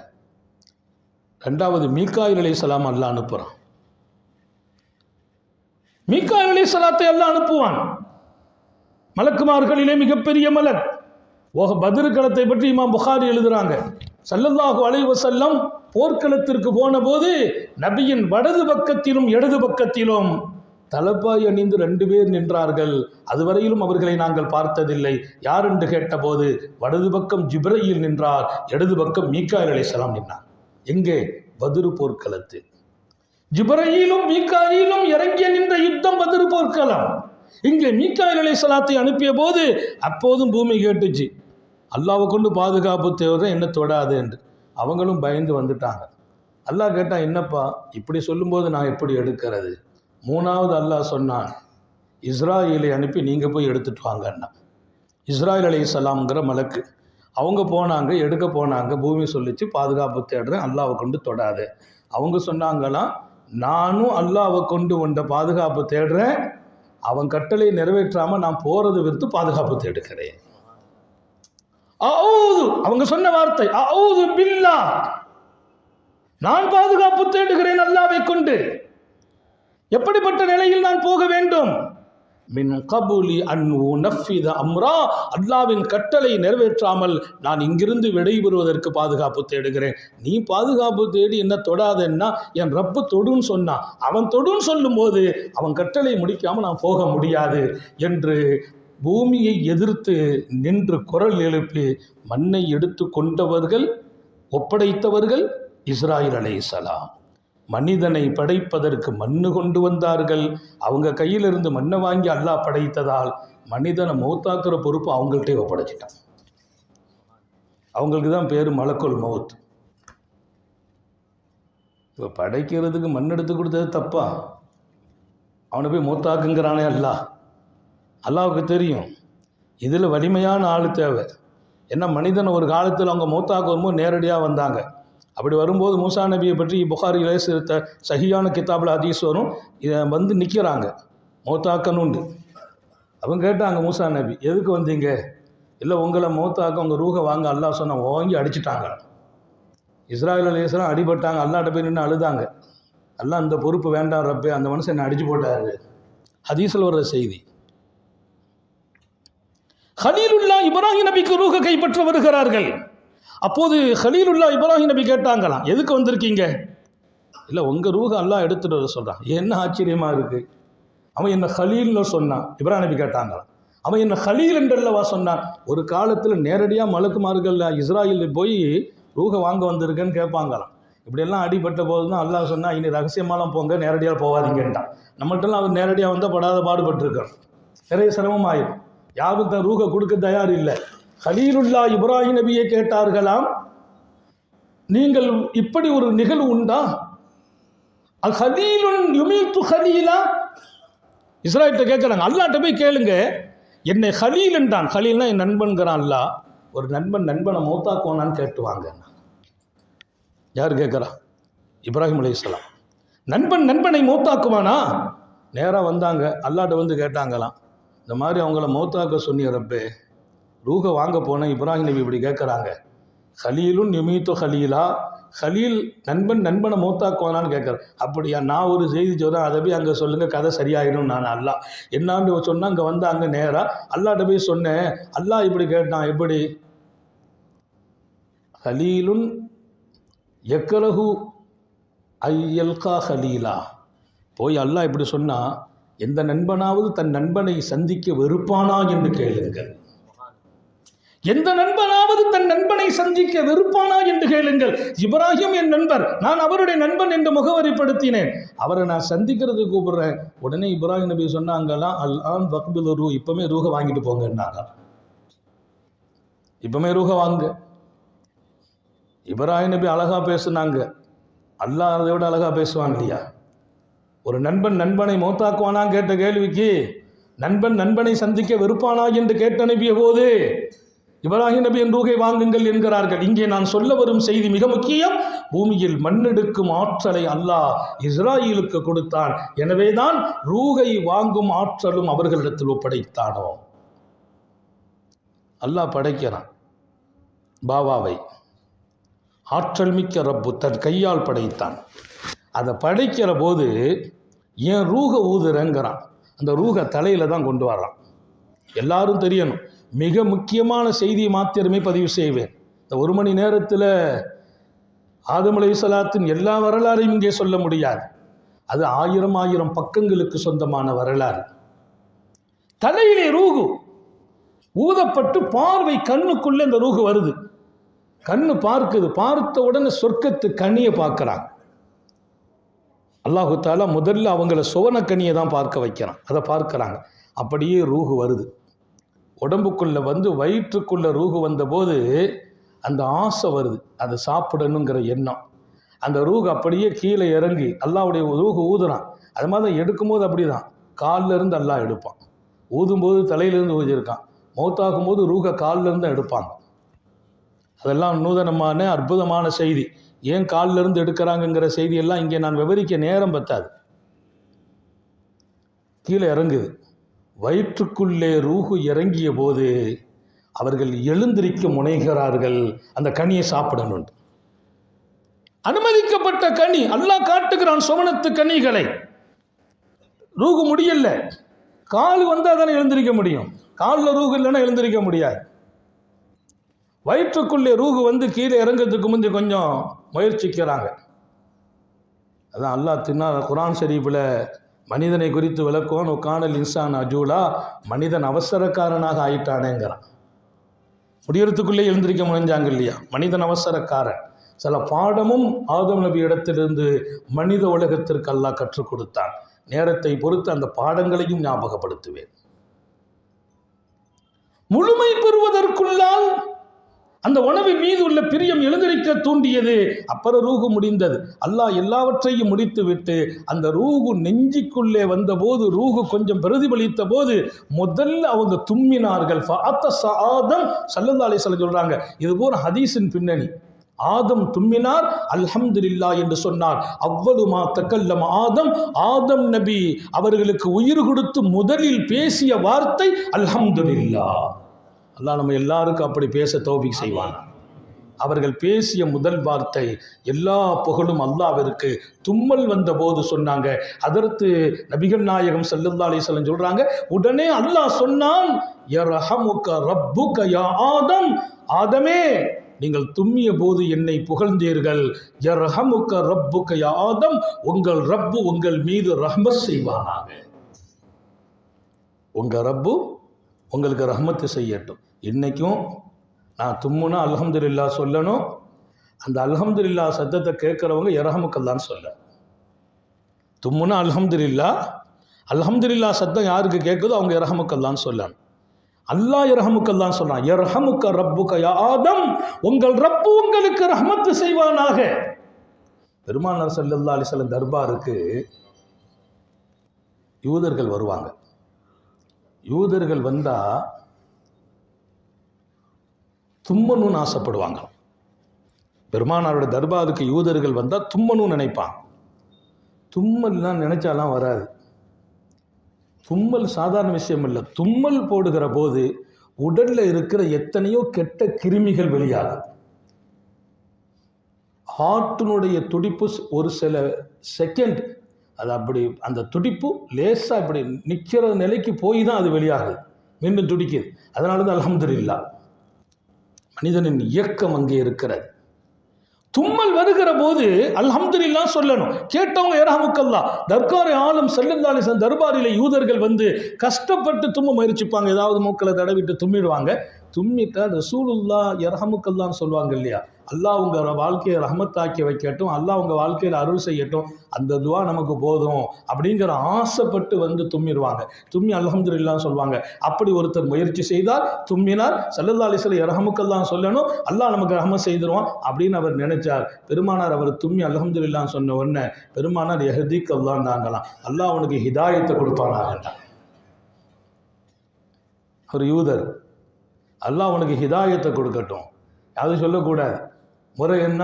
ரெண்டாவது மீகாயில் அலைஹிஸ்ஸலாம் அல்லாஹ் அனுப்புகிறான். மீகாயில் அலைஹிஸ்ஸலாத்தை அல்லாஹ் அனுப்புவான். மலக்குமார்களிலே மிகப்பெரிய மலக். பத்ர் களத்தை பற்றி இமாம் புகாரி எழுதுறாங்க. ஸல்லல்லாஹு அலைஹி வஸல்லம் போர்க்களத்திற்கு போன போது நபியின் வடது பக்கத்திலும் இடது பக்கத்திலும் தலப்பாய் அணிந்து 2 பேர் நின்றார்கள். அதுவரையிலும் அவர்களை நாங்கள் பார்த்ததில்லை. யார் என்று கேட்டபோது வடது பக்கம் ஜிப்ரீல் நின்றார், இடது பக்கம் மீகாயில் அலைஹிஸ்ஸலாம் நின்றார். எங்கே? பத்ர் போர்க்களத்தில். ஜிப்ரீலும் மீகாயிலும் இறங்கிய நின்ற யுத்தம் பத்ர் போர்க்களம். இங்கே மீகாயில் அலைஹிஸ்ஸலாத்தை அனுப்பிய போது அப்போதும் பூமி கேட்டுச்சு, அல்லாஹ்வை கொண்டு பாதுகாப்பு தேவை, என்ன தொடாது என்று. அவங்களும் பயந்து வந்துட்டாங்க. அல்லாஹ் கேட்டான், என்னப்பா இப்படி சொல்லும்போது நான் எப்படி எடுக்கிறது? மூணாவது அல்லாஹ் சொன்னான், இஸ்ராயீலை அனுப்பி நீங்கள் போய் எடுத்துட்டு வாங்கன்னா. இஸ்ராயில் அலைஹிஸ்ஸலாம்ங்கிற மலக்கு அவங்க போனாங்க, எடுக்க போனாங்க. பூமி சொல்லிச்சு, பாதுகாப்பு தேடுறேன், அல்லாஹ்வை கொண்டு தொடாது. அவங்க சொன்னாங்களாம், நானும் அல்லாஹ்வை கொண்டு உண்ட பாதுகாப்பு தேடுறேன், அவன் கட்டளை நிறைவேற்றாம நான் போறது விருத்து பாதுகாப்பு தேடுகிறேன். அவங்க சொன்ன வார்த்தை அஊது பில்லாஹ், நான் பாதுகாப்பு தேடுகிறேன் அல்லாஹ்வை கொண்டு. எப்படிப்பட்ட நிலையில் நான் போக வேண்டும்? மின் கபுலி அன்ஹு நஃபித அம்ரா, அல்லாஹ்வின் கட்டளை நிறைவேற்றாமல் நான் இங்கிருந்து விடைபெறுவதற்கு பாதுகாப்பு தேடுகிறேன். நீ பாதுகாப்பு தேடி என்ன தொடாதன்னா என் ரப்பு தொடுன்னு சொன்னான். அவன் தொடுன்னு சொல்லும்போது அவன் கட்டளை முடிக்காம நான் போக முடியாது என்று பூமியை எதிர்த்து நின்று குரல் எழுப்பி மண்ணை எடுத்து கொண்டவர்கள், ஒப்படைத்தவர்கள் இஸ்ராயில் அலைஹிஸ்ஸலாம். மனிதனை படைப்பதற்கு மண்ணு கொண்டு வந்தார்கள். அவங்க கையிலிருந்து மண்ணை வாங்கி அல்லாஹ் படைத்ததால் மனிதனை மௌத்தாக்குற பொறுப்பு அவங்கள்ட்டே ஒப்படைச்சிட்டான். அவங்களுக்கு தான் பேர் மலக்குல் மௌத். இப்போ படைக்கிறதுக்கு மண் எடுத்து கொடுத்தது தப்பா? அவனை போய் மௌத்தாக்குங்கிறானே அல்லாஹ். அல்லாஹ்வுக்கு தெரியும் இதில் வலிமையான ஆள் தேவை. ஏன்னா மனிதன் ஒரு காலத்தில் அவங்க மௌத்தாக்கு வரும்போது நேரடியாக வந்தாங்க. அப்படி வரும்போது மூசா நபியை பற்றி புகாரிலே சஹியான கிதாபில் ஹதீஸ் வரும். இதை வந்து நிற்கிறாங்க மௌத்தாக்கனுண்டு. அவங்க கேட்டாங்க மூசா நபி எதுக்கு வந்தீங்க? இல்லை உங்களை மௌத்தாக்க உங்கள் ரூஹை வாங்க அல்லாஹ் சொன்ன வாங்கி அடிச்சிட்டாங்க. இஸ்ராயில் அலைஹிஸ்ஸலாம் அடிபட்டாங்க. அல்லாஹ்ட்ட போய் நின்று அழுதாங்க. அல்லாஹ் அந்த பொறுப்பு வேண்டாம் ரப்பே, அந்த மனுஷன் என்னை அடிச்சு போட்டாரு. ஹதீஸில் வர்ற செய்தி. ஹலீலுல்லா இப்ராஹிம் நபிக்கு ரூஹை கைப்பற்ற வருகிறார்கள். அப்போது ஹலீலுல்லா இப்ராஹிம் நபி கேட்டாங்களாம், எதுக்கு வந்திருக்கீங்க? இல்லை உங்கள் ரூஹை அல்லாஹ் எடுத்துட்டு வர சொல்கிறான். என்ன ஆச்சரியமாக இருக்குது. அவன் என்ன ஹலீல்னு சொன்னான். இப்ராஹிம் நபி கேட்டாங்களாம், அவன் என்ன ஹலீல் என்றல்லவா சொன்னான்? ஒரு காலத்தில் நேரடியாக மலக்குமார்கள் இஸ்ராயில் போய் ரூஹை வாங்க வந்திருக்கேன்னு கேட்பாங்களாம். இப்படியெல்லாம் அடிபட்ட போது தான் அல்லாஹ் சொன்னா இனி ரகசியமாலாம் போங்க, நேரடியாக போகாதீங்கன்ட்டான். நம்மள்ட்டெல்லாம் அவர் நேரடியாக வந்தால் படாத பாடுபட்டிருக்கான். நிறைய சிரமம் ஆயிடும். யாரும் தன் ரூஹை கொடுக்க தயார் இல்லை. ஹலீலுல்லா இப்ராஹிம் நபியை கேட்டார்களாம், நீங்கள் இப்படி ஒரு நிகழ்வு உண்டா? அல் ஹலீலுன் யுமீத்து ஹலீலா. இஸ்ராயல்கிட்ட கேட்குறாங்க, அல்லாஹ்ட்ட போய் கேளுங்க, என்னை ஹலீல் என்றான். ஹலீல்னா என் நண்பன்கிறான் அல்லாஹ். ஒரு நண்பன் நண்பனை மௌத்தாக்குவானான்னு கேட்டுவாங்க. யார் கேட்குறா? இப்ராஹிம் அலைஹிஸ்ஸலாம். நண்பன் நண்பனை மௌத்தாக்குவானா? நேராக வந்தாங்க அல்லாஹ்ட்ட வந்து கேட்டாங்களாம், இந்த மாதிரி அவங்கள மௌத்தாக்க சொன்னிய ரப்பே, ரூஹை வாங்க போனேன். இப்ராஹிம் நபி இப்படி கேட்குறாங்க, ஹலீலுன் யுமீத்து ஹலீலா, ஹலீல் நண்பன் நண்பனை மௌத்தாக்குவானான்னு கேட்குறேன். அப்படியா? நான் ஒரு செய்தி சொல்கிறேன், அதை போய் அங்கே சொல்லுங்கள், கதை சரியாயிடும். நான் அல்லாஹ் என்னான்னு சொன்னால் அங்கே வந்து அங்கே நேராக அல்லாஹ்ட்ட போய் சொன்னேன். அல்லாஹ் இப்படி கேட்டான், எப்படி? ஹலீலுன் யக்ரஹு ஐயல்கா ஹலீலா. போய் அல்லாஹ் இப்படி சொன்னால், எந்த நண்பனாவது தன் நண்பனை சந்திக்க வெறுப்பானா என்று கேளுங்கள். எந்த நண்பனாவது தன் நண்பனை சந்திக்க வெறுப்பானா என்று கேளுங்கள். இப்ராஹிம் என் நண்பர், நான் அவருடைய நண்பன் என்று முகவரிப்படுத்தினேன். அவரை நான் சந்திக்கிறதுக்கு கூப்பிடுறேன். உடனே இப்ராஹிம் நபி சொன்னாங்களாம், அல் ஆன் வக்பில் ரூ, இப்பவுமே ரூஹை வாங்கிட்டு போங்கன்னாங்க. இப்பவுமே ரூஹை வாங்க. இப்ராஹிம் நபி அழகா பேசுனாங்க. அல்லாஹ் அதை விட அழகா பேசுவான் இல்லையா? ஒரு நண்பன் நண்பனை மௌத்தாக்குவானா கேட்ட கேள்விக்கு நண்பன் நண்பனை சந்திக்க வெறுப்பானா என்று கேட்டு அனுப்பிய போது இப்ராஹிம் நபி என் ரூஹை வாங்குங்கள் என்கிறார்கள். இங்கே நான் சொல்ல வரும் செய்தி மிக முக்கியம். பூமியில் மண்ணெடுக்கும் ஆற்றலை அல்லாஹ் இஸ்ராயலுக்கு கொடுத்தான். எனவேதான் ரூஹை வாங்கும் ஆற்றலும் அவர்களிடத்தில் ஒப்படைத்தானோ. அல்லாஹ் படைக்கிறான் பாபாவை. ஆற்றல் மிக்க ரப்பு தன் கையால் படைத்தான். அதை படைக்கிற போது என் ரூஹை ஊதுறங்கிறான். அந்த ரூஹை தலையில் தான் கொண்டு வர்றான். எல்லாரும் தெரியணும். மிக முக்கியமான செய்தியை மாத்திரமே பதிவு செய்வேன். இந்த ஒரு மணி நேரத்தில் ஆதம் அலைஹிஸ்ஸலாத்தின் எல்லா வரலாறையும் இங்கே சொல்ல முடியாது. அது 1000 பக்கங்களுக்கு சொந்தமான வரலாறு. தலையிலே ரூஹு ஊதப்பட்டு பார்வை கண்ணுக்குள்ளே இந்த ரூஹு வருது. கண்ணு பார்க்குது. பார்த்த உடனே சொர்க்கத்து கனியை பார்க்குறாங்க. அல்லாஹு தாலா முதல்ல அவங்கள சுவனக்கனியை தான் பார்க்க வைக்கிறான். அதை பார்க்குறாங்க. அப்படியே ரூஹு வருது. உடம்புக்குள்ளே வந்து வயிற்றுக்குள்ளே ரூஹு வந்தபோது அந்த ஆசை வருது, அதை சாப்பிடணுங்கிற எண்ணம். அந்த ரூஹு அப்படியே கீழே இறங்கி அல்லாஹ்வுடைய ரூஹு ஊதுறான். அது மாதிரி தான் எடுக்கும்போது அப்படி தான் காலில் இருந்து அல்லாஹ் எடுப்பான். ஊதும்போது தலையிலேருந்து ஊதிருக்கான். மௌத்தாகும் போது ரூஹை காலில் இருந்து எடுப்பாங்க. அதெல்லாம் நூதனமான அற்புதமான செய்தி. ஏன் காலில் இருந்து எடுக்கிறாங்கங்கிற செய்தியெல்லாம் இங்கே நான் விவரிக்க நேரம் பத்தாது. கீழே இறங்குது. வயிற்றுக்குள்ளே ரூஹு இறங்கிய போது அவர்கள் எழுந்திருக்க முனைகிறார்கள், அந்த கனியை சாப்பிடணும். அனுமதிக்கப்பட்ட கனி, அல்லாஹ் காட்டுகிறான் சுவனத்து கனிகளை. ரூஹு முடியல, கால் வந்தால் தானே எழுந்திருக்க முடியும், காலில் ரூஹு இல்லைன்னா எழுந்திருக்க முடியாது. வயிற்றுக்குள்ளே ரூஹு வந்து கீழே இறங்கிறதுக்கு முந்தைய கொஞ்சம் முயற்சிக்கிறாங்க. அதான் அல்லாஹ் குர்ஆன் ஷரீஃபில் மனிதனை குறித்து விளக்குவான், கானல் இன்சான் அஜூலா, மனிதன் அவசரக்காரனாக ஆயிட்டானேங்கிறான். முடியறதுக்குள்ளே எழுந்திருக்க முனைஞ்சாங்க இல்லையா, மனிதன் அவசரக்காரன். சில பாடமும் ஆதம் நபி இடத்திலிருந்து மனித உலகத்திற்கு அல்லாஹ் கற்றுக் கொடுத்தான். நேரத்தை பொறுத்து அந்த பாடங்களையும் ஞாபகப்படுத்துவேன். முழுமை பெறுவதற்குள்ளால் அந்த உணவின் மீது உள்ள பிரியம் எழுந்திருக்க தூண்டியது. அப்புறம் ரூஹு முடிந்தது. அல்லாஹ் எல்லாவற்றையும் முடித்து விட்டு அந்த ரூஹு நெஞ்சிக்குள்ளே வந்த போது, ரூஹு கொஞ்சம் பிரதிபலித்த போது முதல்ல அவங்க தும்மினார்கள். ஆதம் ஸல்லல்லாஹு அலைஹி வஸல்லம் சொல்றாங்க, இது போல ஹதீஸின் பின்னணி. ஆதம் தும்மினார், அல்ஹம்துலில்லாஹ் என்று சொன்னார். அவ்வளுமா தக்கல்லம் ஆதம், ஆதம் நபி அவர்களுக்கு உயிர் கொடுத்து முதலில் பேசிய வார்த்தை அல்ஹம்துலில்லாஹ். அல்லாஹ் நம்ம எல்லாருக்கும் அப்படி பேச தௌஃபீக் செய்வான். அவர்கள் பேசிய முதல் வார்த்தை எல்லா புகழும் அல்லாஹ்விற்கு. தும்மல் வந்த போது சொன்னாங்க, அதற்கு நபிகள் நாயகம் ஸல்லல்லாஹு அலைஹி வஸல்லம் சொல்றாங்க, உடனே அல்லாஹ் சொன்னான், யர்ஹமுக ரப்புக யா ஆதம், ஆதமே நீங்கள் தும்மிய போது என்னை புகழ்ந்தீர்கள். யர்ஹமுக ரப்புக யா ஆதம், உங்கள் ரப்பு உங்கள் மீது ரஹ்மத் செய்வானாக. உங்க ரப்பு உங்களுக்கு ரஹ்மத்து செய்யட்டும். இன்னைக்கும் நான் தும்முனா அல்ஹம்துலில்லாஹ் சொல்லணும். அந்த அல்ஹம்துலில்லாஹ் சத்தத்தை கேட்குறவங்க யர்ஹமுக்கல்லான்னு சொல்ல. தும்முனா அல்ஹம்துலில்லாஹ், அல்ஹம்துலில்லாஹ் சத்தம் யாருக்கு கேட்குதோ அவங்க யர்ஹமுக்கல்லான்னு சொல்லணும். அல்லாஹ் யர்ஹமுக்கல்லான்னு சொல்றான். யர்ஹமுக ரப்புக யா ஆதம், உங்கள் ரப்பு உங்களுக்கு ரஹ்மத்து செய்வானாக. பெருமானார் ஸல்லல்லாஹு அலைஹி வஸல்லம் தர்பாருக்கு யூதர்கள் வருவாங்க. யூதர்கள் வந்தா தும்மணும்னு ஆசைப்படுவாங்க. பெருமானாரோட தர்பாருக்கு யூதர்கள் வந்தா தும்மணும்னு நினைப்பாங்க. தும்மல்லாம் நினைச்சாலாம் வராது. தும்மல் சாதாரண விஷயம் இல்லை. தும்மல் போடுகிற போது உடல்ல இருக்கிற எத்தனையோ கெட்ட கிருமிகள் வெளியாகும். ஹார்ட்டினுடைய துடிப்பு ஒரு சில செகண்ட், அது அப்படி அந்த துடிப்பு லேசாக இப்படி நிற்கிற நிலைக்கு போய் தான் அது வெளியாகுது, மீண்டும் துடிக்குது. அதனால தான் அல்ஹம்துலில்லாஹ். மனிதனின் இயக்கம் அங்கே இருக்கிறது. தும்மல் வருகிற போது அல்ஹம்துலில்லாஹ் சொல்லணும். கேட்டவங்க யர்ஹமுக்கல்லாஹ். தர்பார் ஆலம் ஸல்லல்லாஹு அலைஹி வஸல்லம் தர்பாரிலே யூதர்கள் வந்து கஷ்டப்பட்டு தும்ம முயற்சிப்பாங்க. ஏதாவது மூக்களை தடவிட்டு தும்மிடுவாங்க. தும்மிட்டா ரசூலுல்லாஹ் யர்ஹமுக்கல்லாஹ்னு சொல்லுவாங்க இல்லையா, அல்லாஹ் உங்க வாழ்க்கையை ரஹ்மத்தாக்கி வைக்கட்டும், அல்லாஹ் உங்க வாழ்க்கையில் அருள் செய்யட்டும், அந்த துவா நமக்கு போதும் அப்படிங்கிற ஆசைப்பட்டு வந்து தும்மிடுவாங்க. தும்மி அல்ஹம்துலில்லாஹ் சொல்லுவாங்க. அப்படி ஒருத்தர் முயற்சி செய்தால், தும்மினார், ஸல்லல்லாஹு அலைஹி வஸல்லம் யர்ஹமுக்கல்லாஹ் சொல்லணும், அல்லாஹ் நமக்கு ரஹ்மத் செய்திருவான் அப்படின்னு அவர் நினைச்சார். பெருமானார் அவர் தும்மி அல்ஹம்துலில்லாஹ் சொன்ன உடனே பெருமானார் யஹ்திக்கல்லாஹ்னாங்களாம், அல்லாஹ் உனக்கு ஹிதாயத்தை கொடுப்பானாகன்றான். ஒரு யூதர், அல்லாஹ் உனக்கு ஹிதாயத்தை கொடுக்கட்டும், அது சொல்லக்கூடாது. முறை என்ன,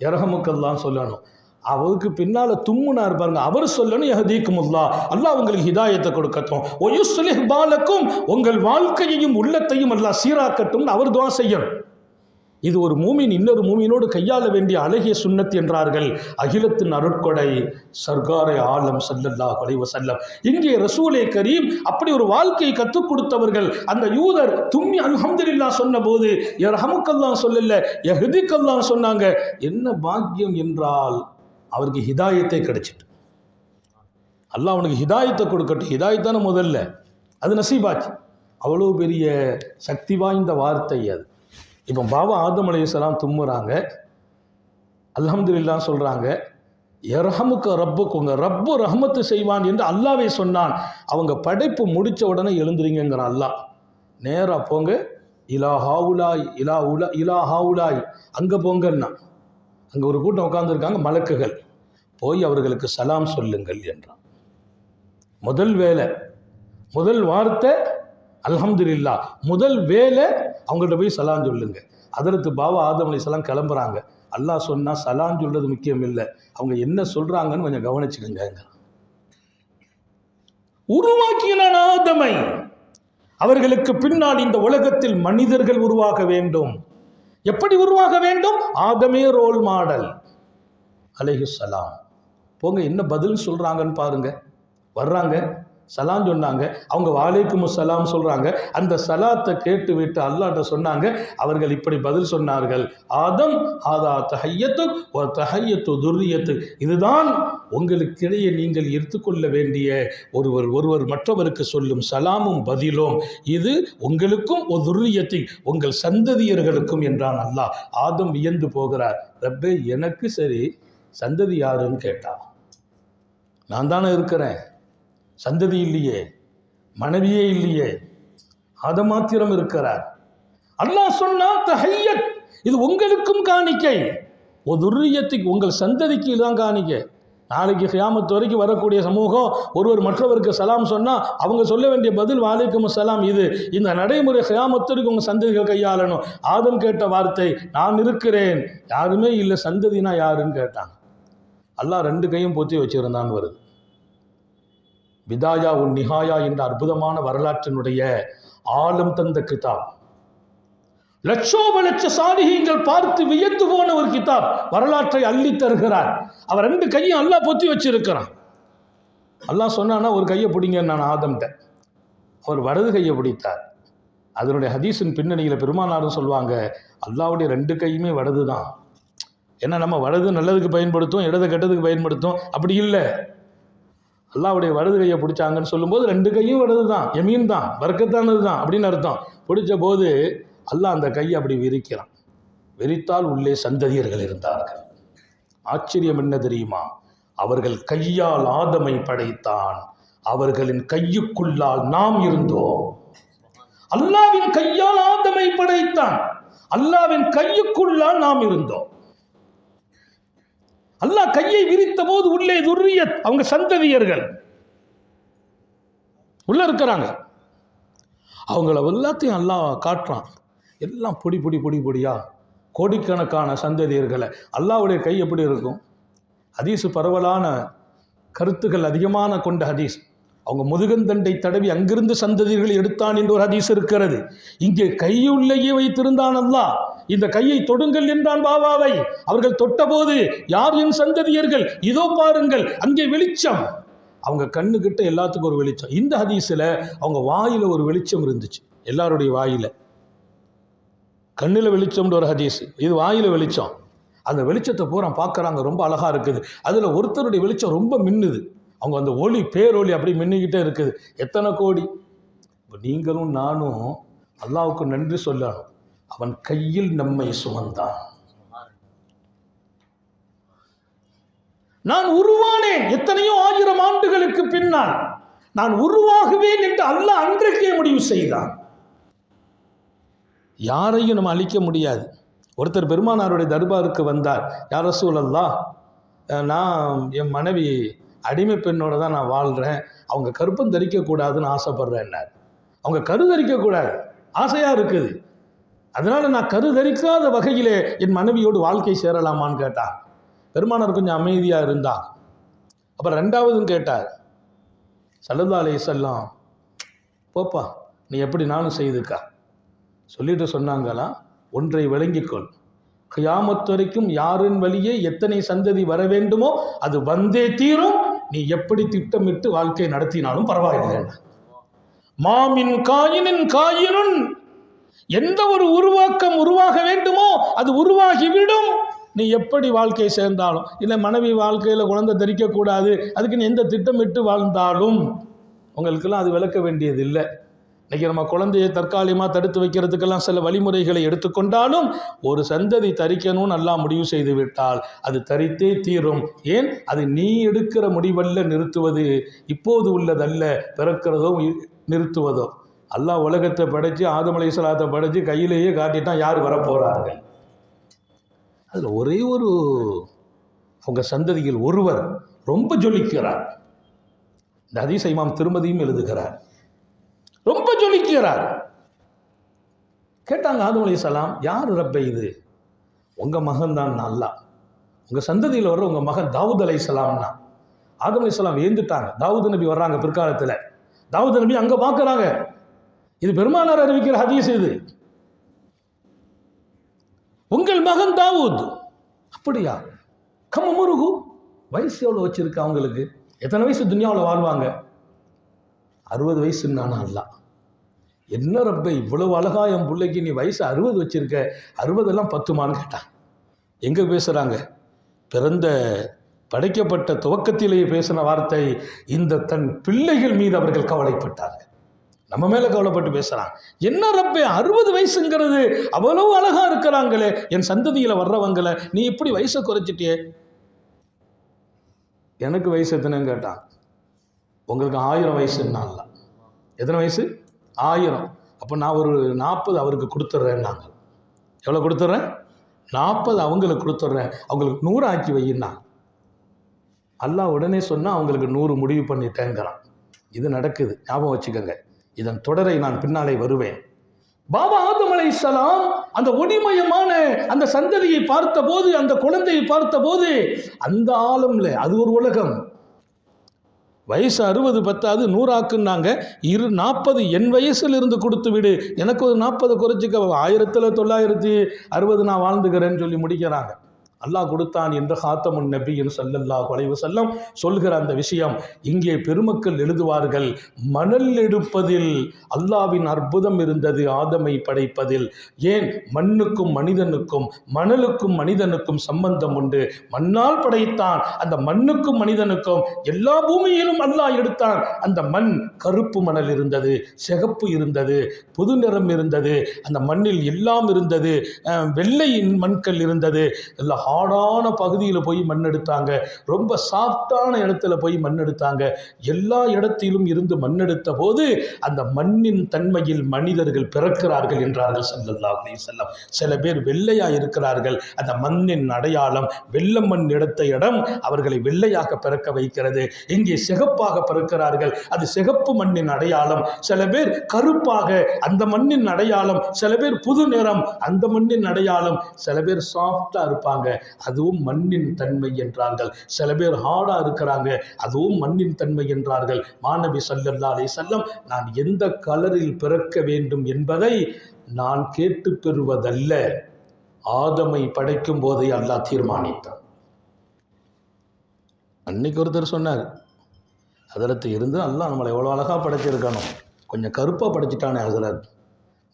யர்ஹமுக்கல்லாஹ் சொல்லணும். அவருக்கு பின்னால தும்முனார் பாருங்க, அவர் சொல்லணும் யஹ்தீக்குமுல்லாஹ், அல்லாஹ் உங்களுக்கு ஹிதாயத்தை கொடுக்கட்டும், ஒ யுஸ்லிஹ் பாலக்கும், உங்கள் வாழ்க்கையையும் உள்ளத்தையும் அல்லாஹ் சீராக்கட்டும் அவர் துஆ செய்யணும். இது ஒரு மூமின் இன்னொரு மூமினோடு கையாள வேண்டிய அழகிய சுன்னத் என்றார்கள் அகிலத்தின் அருட்கொடை சர்காரை ஆலம் ஸல்லல்லாஹு அலைஹி வஸல்லம். இங்கே ரசூலே கரீம் அப்படி ஒரு வாழ்க்கையை கற்றுக் கொடுத்தவர்கள். அந்த யூதர் தும்மி அல்ஹம்துலில்லாஹ் சொன்ன போது யர்ஹமுக்கல்லாஹ் சொல்லல, யஹ்திக்கல்லாஹ் சொன்னாங்க. என்ன பாக்கியம் என்றால் அவருக்கு ஹிதாயத்தை கிடைச்சிட்டு. அல்லாஹ் அவனுக்கு ஹிதாயத்தை கொடுக்கட்டும். ஹிதாயத்தான முதல்ல அது நசீபாச்சு. அவ்வளோ பெரிய சக்தி வாய்ந்த வார்த்தை அது. இப்போ பாபா ஆதம் அலைஹிஸ்ஸலாம் தும்முறாங்க, அல்ஹம்துலில்லாஹ் சொல்கிறாங்க. யர்ஹமுக ரப்புக்கு, உங்கள் ரப்பு ரஹ்மத்து செய்வான் என்று அல்லாவே சொன்னான். அவங்க படைப்பு முடித்த உடனே எழுந்துறீங்கிறான் அல்லாஹ். நேராக போங்க, இலா ஹாவுலாய் இலா ஹாவுலாய், அங்கே போங்கன்னா அங்கே ஒரு கூட்டம் உட்காந்துருக்காங்க மலக்குகள், போய் அவர்களுக்கு சலாம் சொல்லுங்கள் என்றான். முதல் வேலை, முதல் வார்த்தை அல்ஹம்துலில்லாஹ், முதல் வேலை அவங்கள்ட்ட போய் சலாம் சொல்லுங்க. அதற்கு பாபா ஆதம் அலைஹிஸ்ஸலாம் கிளம்புறாங்க. அல்லாஹ் சொன்னா சலாம் சொல்றது முக்கியம் இல்லை, அவங்க என்ன சொல்றாங்கன்னு கொஞ்சம் கவனிச்சுக்கோங்க. உருவாக்கினான் ஆதமை. அவர்களுக்கு பின்னால் இந்த உலகத்தில் மனிதர்கள் உருவாக வேண்டும். எப்படி உருவாக வேண்டும்? ஆதமே ரோல் மாடல் அலைஹிஸ்ஸலாம். போங்க என்ன பதில் சொல்றாங்கன்னு பாருங்க. வர்றாங்க, சலாம் சொன்னாங்க, அவங்க வாலைக்கும் சலாம் சொல்றாங்க. அந்த சலாத்தை கேட்டு விட்டு அல்லாஹ்ட்ட சொன்னாங்க. அவர்கள் இப்படி பதில் சொன்னார்கள், ஆதம் ஆதா தஹய்யத்து வ தஹய்யத்து துர்ரியத்து. இதுதான் உங்களுக்கிடையே நீங்கள் எடுத்துக்கொள்ள வேண்டிய ஒருவர் மற்றவருக்கு சொல்லும் சலாமும் பதிலும். இது உங்களுக்கும் ஒரு துர்ரியத்தை, உங்கள் சந்ததியர்களுக்கும் என்றான் அல்லாஹ். ஆதம் வியந்து போகிறார். ரப்பே, எனக்கு சரி, சந்ததி யாருன்னு கேட்டா, நான் தானே இருக்கிறேன், சந்ததி இல்லையே, மனைவியே இல்லையே, அத மாத்திரம் இருக்கிறார். அல்லாஹ் சொன்னா தஹய்யத், இது உங்களுக்கும் காணிக்கை, ஒரு துர்ரியத்துக்கு, உங்கள் சந்ததிக்கு இதுதான் காணிக்கை. நாளைக்கு கியாமத் வரைக்கும் வரக்கூடிய சமூகம் ஒருவர் மற்றவருக்கு சலாம் சொன்னா அவங்க சொல்ல வேண்டிய பதில் வாலைக்கும் சலாம். இந்த நடைமுறை கியாமத் வரைக்கும் உங்க சந்ததிகள் கையாளணும். ஆதம் கேட்ட வார்த்தை, நான் இருக்கிறேன், யாருமே இல்லை, சந்ததினா யாருன்னு கேட்டான். அல்லாஹ் 2 கையும் பொத்தி வச்சிருந்தான் வருது. பிதாயா உன் நிஹாயா என்ற அற்புதமான வரலாற்றினுடைய ஆழம் தந்த கிதாப், லட்சோப லட்ச சாலிஹீன்கள் பார்த்து வியந்து போன ஒரு கிதாப், வரலாற்றை அள்ளி தருகிறார். அவர் 2 கையும் அல்லாஹ் பொத்தி வச்சிருக்கிறான். அல்லாஹ் சொன்னானா ஒரு கையை பிடிங்க, நான் ஆதம்கிட்ட. அவர் வலது கையை பிடித்தார். அதனுடைய ஹதீஸின் பின்னணியில் பெருமானாரும் சொல்லுவாங்க, அல்லாஹ்வுடைய 2 கையுமே வலது தான். ஏன்னா நம்ம வலது நல்லதுக்கு பயன்படுத்தும், இடது கெட்டதுக்கு பயன்படுத்தும், அப்படி இல்லை. அல்லாஹ்வுடைய வலது கையை பிடிச்சாங்கன்னு சொல்லும்போது 2 கையும் வலது தான், யமீன் தான், பரக்கத்தானது தான் அப்படின்னு அர்த்தம். பிடிச்ச போது அல்லாஹ் அந்த கையை அப்படி விரிக்கிறான். விரித்தால் உள்ளே சந்ததியர்கள் இருந்தார்கள். ஆச்சரியம் என்ன தெரியுமா? அவர்கள் கையால் ஆதமை படைத்தான், அவர்களின் கையுக்குள்ளால் நாம் இருந்தோம். அல்லாஹ்வின் கையால் ஆதமை படைத்தான், அல்லாஹ்வின் கையுக்குள்ளால் நாம் இருந்தோம். அல்லாஹ் கையை விரித்த போது உள்ளே துர்ரியத், அவங்க சந்ததியர்கள் உள்ள இருக்கிறாங்க. அவங்கள எல்லாத்தையும் அல்லாஹ் காட்டுறான். எல்லாம் பொடி பொடி பொடி பொடியா கோடிக்கணக்கான சந்ததியர்களை. அல்லாஹ்வுடைய கை எப்படி இருக்கும்? ஹதீஸ் பரவலான கருத்துக்கள் அதிகமான கொண்ட ஹதீஸ். அவங்க முதுகந்தண்டை தடவி அங்கிருந்து சந்ததிகளை எடுத்தான் என்று ஒரு ஹதீஸ் இருக்கிறது. இங்கே கையுள்ளேயே வைத்திருந்தான் அல்லாஹ். இந்த கையை தொடுங்கள் என்றான் பாபாவை. அவர்கள் தொட்டபோது, யார் என் சந்ததியர்கள், இதோ பாருங்கள், அங்கே வெளிச்சம். அவங்க கண்ணுக்கிட்ட எல்லாத்துக்கும் ஒரு வெளிச்சம். இந்த ஹதீஸ்ல அவங்க வாயில ஒரு வெளிச்சம் இருந்துச்சு, எல்லாருடைய வாயில. கண்ணில் வெளிச்சம்னு ஒரு ஹதீஸ், இது வாயில வெளிச்சம். அந்த வெளிச்சத்தை பூரா பார்க்குறாங்க, ரொம்ப அழகா இருக்குது. அதில் ஒருத்தருடைய வெளிச்சம் ரொம்ப மின்னுது. அவங்க அந்த ஒளி, பேரொளி அப்படி மின்னிக்கிட்டே இருக்குது. எத்தனை கோடி! இப்போ நீங்களும் நானும் அல்லாஹ்வுக்கு நன்றி சொல்லணும். அவன் கையில் நம்மை சுமந்தான். நான் உருவானேன் எத்தனையோ 1000 ஆண்டுகளுக்கு பின்னால், நான் உருவாகுவேன் என்று அல்லாஹ் அன்றைக்கே முடிவு செய்தான். யாரையும் நம்ம அழிக்க முடியாது. ஒருத்தர் பெருமானாருடைய தர்பாருக்கு வந்தார். யா ரசூலல்லாஹ், நான் என் மனைவி அடிமை பெண்ணோட தான் நான் வாழ்கிறேன், அவங்க கருப்பம் தரிக்கக்கூடாதுன்னு ஆசைப்படுறேன்னார். அவங்க கரு தரிக்கக்கூடாது, ஆசையாக இருக்குது, அதனால் நான் கரு தரிக்காத வகையிலே என் மனைவியோடு வாழ்க்கை சேரலாமான்னு கேட்டார். பெருமானார் கொஞ்சம் அமைதியாக இருந்தார். அப்புறம் 2வதும் கேட்டார். ஸல்லல்லாஹு அலைஹி வஸல்லம், போப்பா நீ எப்படி நானும் செய்துக்கா சொல்லிட்டு சொன்னாங்களாம், ஒன்றை விளங்கிக்கொள், கியாமத் வரைக்கும் யாரின் வழியே எத்தனை சந்ததி வர வேண்டுமோ அது வந்தே தீரும். நீ எப்படி திட்டமிட்டு வாழ்க்கை நடத்தினாலும் பரவாயில்லை. மாமின் காயினின் காயினுன், எந்த ஒரு உருவாக்கம் உருவாக வேண்டுமோ அது உருவாகிவிடும். நீ எப்படி வாழ்க்கை சேர்ந்தாலும், இல்லை மனைவி வாழ்க்கையில் குழந்தை தரிக்கக்கூடாது அதுக்கு நீ எந்த திட்டமிட்டு வாழ்ந்தாலும் உங்களுக்கெல்லாம் அது விளக்க வேண்டியது இல்லை. இன்றைக்கி நம்ம குழந்தையை தற்காலிகமாக தடுத்து வைக்கிறதுக்கெல்லாம் சில வழிமுறைகளை எடுத்துக்கொண்டாலும் ஒரு சந்ததி தரிக்கணும்னு நல்லா முடிவு செய்து விட்டால் அது தரித்தே தீரும். ஏன்? அது நீ எடுக்கிற முடிவல்ல நிறுத்துவது, இப்போது உள்ளதல்ல பிறக்கிறதோ நிறுத்துவதோ. அல்லாஹ் உலகத்தை படைச்சு ஆதம் அலைஹிஸ்ஸலாத்தை படைச்சு கையிலேயே காட்டிட்டான் யார் வரப்போறார்கள். அதில் ஒரே ஒரு அவங்க சந்ததியில் ஒருவர் ரொம்ப ஜொலிக்கிறார். இந்த ஹதீஸை இமாம் திருமதியும் எழுதுகிறார். ரொம்ப ஜொலிக்கிறார். கேட்டாங்க ஆதம் அலைஹிஸ்ஸலாம், யார் ரப்பை இது? உங்க மகன் தான் அல்லாஹ், உங்க சந்ததியில் வர்ற உங்க மகன் தாவூத் அலைஹிஸ்ஸலாம்னா. ஆதம் அலைஹிஸ்ஸலாம் ஏந்துட்டாங்க. தாவூத் நபி வர்றாங்க பிற்காலத்தில். தாவூத் நபி அங்க பார்க்கறாங்க. இது பெருமானார் அறிவிக்கிற ஹதீஸ். இது உங்கள் மகன் தாவூத். அப்படியா? கமமுருகு. வயசு எவ்வளவு வச்சிருக்க அவங்களுக்கு? எத்தனை வயசு துன்யாவில் வாழ்வாங்க? 60 வயசுன்னானா அல்லாஹ். என்ன ரப்பே, இவ்வளவு அழகா என் பிள்ளைக்கு நீ வயசு 60 வச்சிருக்க, 60 எல்லாம் பத்துமான்னு கேட்டான். எங்க பேசுறாங்க? பிறந்த படைக்கப்பட்ட துவக்கத்திலேயே பேசின வார்த்தை, இந்த தன் பிள்ளைகள் மீது அவர்கள் கவலைப்பட்டார்கள். நம்ம மேல கவலைப்பட்டு பேசுறான். என்ன ரப்பே, 60 வயசுங்கிறது அவ்வளவு அழகா இருக்கிறாங்களே, என் சந்ததியில வர்றவங்களை நீ இப்படி வயசை குறைச்சிட்டியே. எனக்கு வயசு எத்தனைன்னு கேட்டான். உங்களுக்கு 1000 வயசுன்னா. எத்தனை வயசு? 1000. அப்போ நான் ஒரு 40 அவருக்கு கொடுத்துட்றேன். நாங்கள் எவ்வளோ கொடுத்துட்றேன்? 40 அவங்களுக்கு கொடுத்துட்றேன், அவங்களுக்கு 100 ஆக்கி வையின்னா. அல்லாஹ் உடனே சொன்னால் அவங்களுக்கு 100 முடிவு பண்ணிட்டேங்கிறான். இது நடக்குது, ஞாபகம் வச்சுக்கோங்க. இதன் தொடரை நான் பின்னாலே வருவேன். பாபா ஆதம் அலைஹிஸ்ஸலாம் அந்த ஒளிமயமான அந்த சந்ததியை பார்த்த போது, அந்த குழந்தையை பார்த்த போது, அந்த ஆலம்ல அது ஒரு உலகம். வயசு 60 பத்தாது, 100 ஆக்குன்னாங்க. 40 என் வயசுல இருந்து கொடுத்து விடு, எனக்கு ஒரு 40 குறைச்சிக்க, 1960 நான் வாழ்ந்துக்கிறேன்னு சொல்லி முடிக்கிறாங்க. அல்லாஹ் கொடுத்தான் என்று ஹாத்தமுன் நபியின் ஸல்லல்லாஹு அலைஹி வஸல்லம் சொல்கிற அந்த விஷயம் இங்கே பெருமக்கள் எழுதுவார்கள். மணல் எடுப்பதில் அல்லாஹ்வின் அற்புதம் இருந்தது, ஆதமை படைப்பதில். ஏன்? மண்ணுக்கும் மனிதனுக்கும், மணலுக்கும் மனிதனுக்கும் சம்பந்தம் உண்டு. மண்ணால் படைத்தான், அந்த மண்ணுக்கும் மனிதனுக்கும் எல்லா பூமியிலும் அல்லாஹ் எடுத்தான். அந்த மண் கருப்பு மணல் இருந்தது, சிகப்பு இருந்தது, புது நிறம் இருந்தது, அந்த மண்ணில் எல்லாம் இருந்தது. வெள்ளை மண்கள் இருந்தது. எல்லாம் ஹார்டான பகுதியில் போய் மண் எடுத்தாங்க, ரொம்ப சாஃப்டான இடத்துல போய் மண் எடுத்தாங்க. எல்லா இடத்திலும் இருந்து மண் எடுத்த போது அந்த மண்ணின் தன்மையில் மனிதர்கள் பிறக்கிறார்கள் என்றார்கள் ஸல்லல்லாஹு அலைஹி வஸல்லம். சில பேர் வெள்ளையா இருக்கிறார்கள், அந்த மண்ணின் அடையாளம். வெள்ளை மண் எடுத்த இடம் அவர்களை வெள்ளையாக பிறக்க வைக்கிறது. இங்கே சிகப்பாக பிறக்கிறார்கள், அது சிகப்பு மண்ணின் அடையாளம். சில பேர் கருப்பாக, அந்த மண்ணின் அடையாளம். சில பேர் புது நிறம், அந்த மண்ணின் அடையாளம். சில பேர் சாஃப்டா இருப்பாங்க, அதுவும் மண்ணின் தன்மை என்றார்கள். சில பேர் ஹார்டா இருக்கிறாங்க, அதுவும் மண்ணின் தன்மை என்றார்கள். மாநபி ஸல்லல்லாஹு அலைஹி வஸல்லம், நான் எந்த கலரில் பிறக்க வேண்டும் என்பதை நான் கேட்டு பெறுவதல்ல, ஆதமை படைக்கும் போதே அல்லாஹ் தீர்மானித்தான். அன்னைக்கு ஒருத்தர் சொன்னார், ஹஜரத் இருந்து அல்லாஹ் நம்மளை எவ்வளோ அழகா படைச்சிருக்கணும், கொஞ்சம் கருப்பா படைச்சிட்டானே ஹஜரத்,